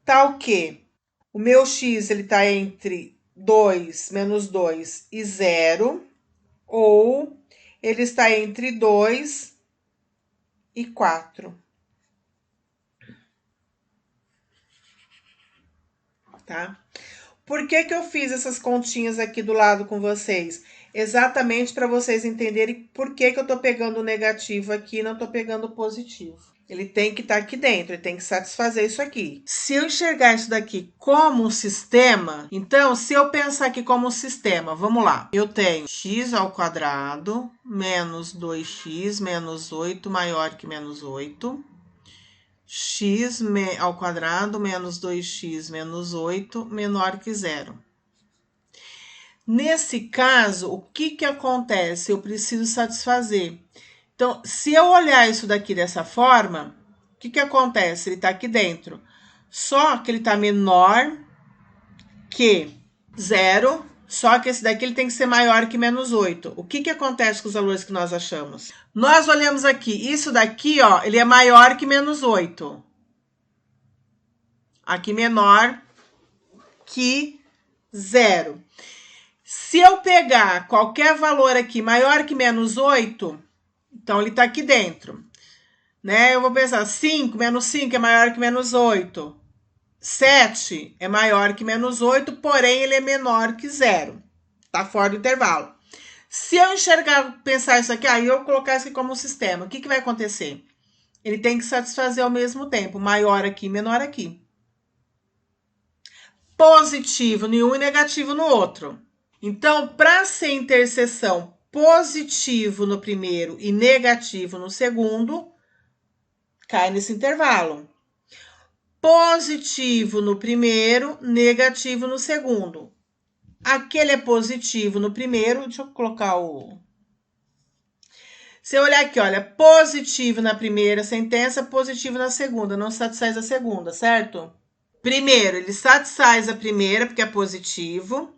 tal que o meu x ele está entre 2, menos 2 e 0, ou ele está entre 2 e 4. Tá? Por que eu fiz essas continhas aqui do lado com vocês? Exatamente para vocês entenderem por que eu tô pegando o negativo aqui e não tô pegando o positivo. Ele tem que estar aqui dentro, ele tem que satisfazer isso aqui. Se eu enxergar isso daqui como um sistema, então, se eu pensar aqui como um sistema, vamos lá. Eu tenho x ao quadrado menos 2x menos 8 maior que menos 8. X ao quadrado menos 2x menos 8 menor que 0. Nesse caso, o que acontece? Eu preciso satisfazer. Então, se eu olhar isso daqui dessa forma, o que acontece? Ele está aqui dentro. Só que ele está menor que 0, só que esse daqui ele tem que ser maior que menos 8. O que acontece com os valores que nós achamos? Nós olhamos aqui, isso daqui, ó, ele é maior que menos 8. Aqui menor que 0. Se eu pegar qualquer valor aqui maior que menos 8, então ele está aqui dentro. Né? Eu vou pensar, 5 menos 5 é maior que menos 8. 7 é maior que menos 8, porém ele é menor que 0. Está fora do intervalo. Se eu enxergar, pensar isso aqui, aí eu colocar isso aqui como um sistema, o que vai acontecer? Ele tem que satisfazer ao mesmo tempo, maior aqui e menor aqui. Positivo em um e negativo no outro. Então, para ser interseção positivo no primeiro e negativo no segundo, cai nesse intervalo. Positivo no primeiro, negativo no segundo. Aquele é positivo no primeiro, deixa eu colocar o... Se eu olhar aqui, olha, positivo na primeira sentença, positivo na segunda, não satisfaz a segunda, certo? Primeiro, ele satisfaz a primeira, porque é positivo,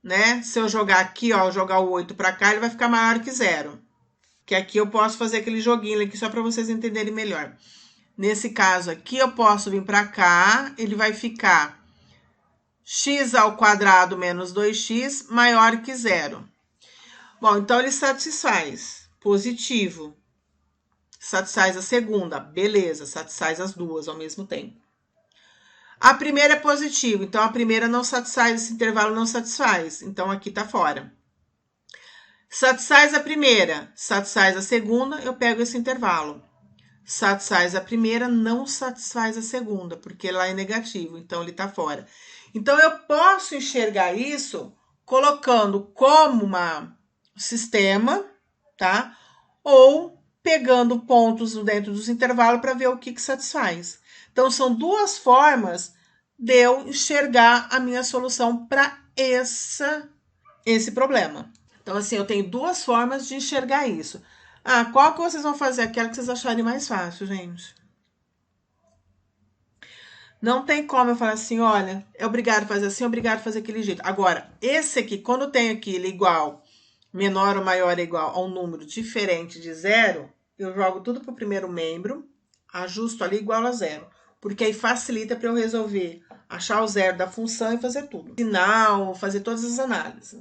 né? Se eu jogar aqui, ó, jogar o 8 para cá, ele vai ficar maior que 0. Que aqui eu posso fazer aquele joguinho aqui só para vocês entenderem melhor. Nesse caso aqui, eu posso vir para cá, ele vai ficar x ao quadrado menos 2x maior que 0. Bom, então ele satisfaz positivo. Satisfaz a segunda, beleza, satisfaz as duas ao mesmo tempo. A primeira é positivo, então a primeira não satisfaz, esse intervalo não satisfaz, então aqui tá fora. Satisfaz a primeira, satisfaz a segunda, eu pego esse intervalo. Satisfaz a primeira, não satisfaz a segunda, porque lá é negativo, então ele tá fora. Então, eu posso enxergar isso colocando como um sistema, tá? Ou pegando pontos dentro dos intervalos para ver o que satisfaz. Então, são duas formas de eu enxergar a minha solução para esse problema. Então, assim, eu tenho duas formas de enxergar isso. Ah, qual que vocês vão fazer? Aquela que vocês acharem mais fácil, gente. Não tem como eu falar assim, olha, é obrigado a fazer assim, é obrigado a fazer aquele jeito. Agora, esse aqui, quando eu tenho aqui ele igual, menor ou maior é igual a um número diferente de 0, eu jogo tudo para o primeiro membro, ajusto ali igual a 0. Porque aí facilita para eu resolver, achar o zero da função e fazer tudo. Sinal, fazer todas as análises.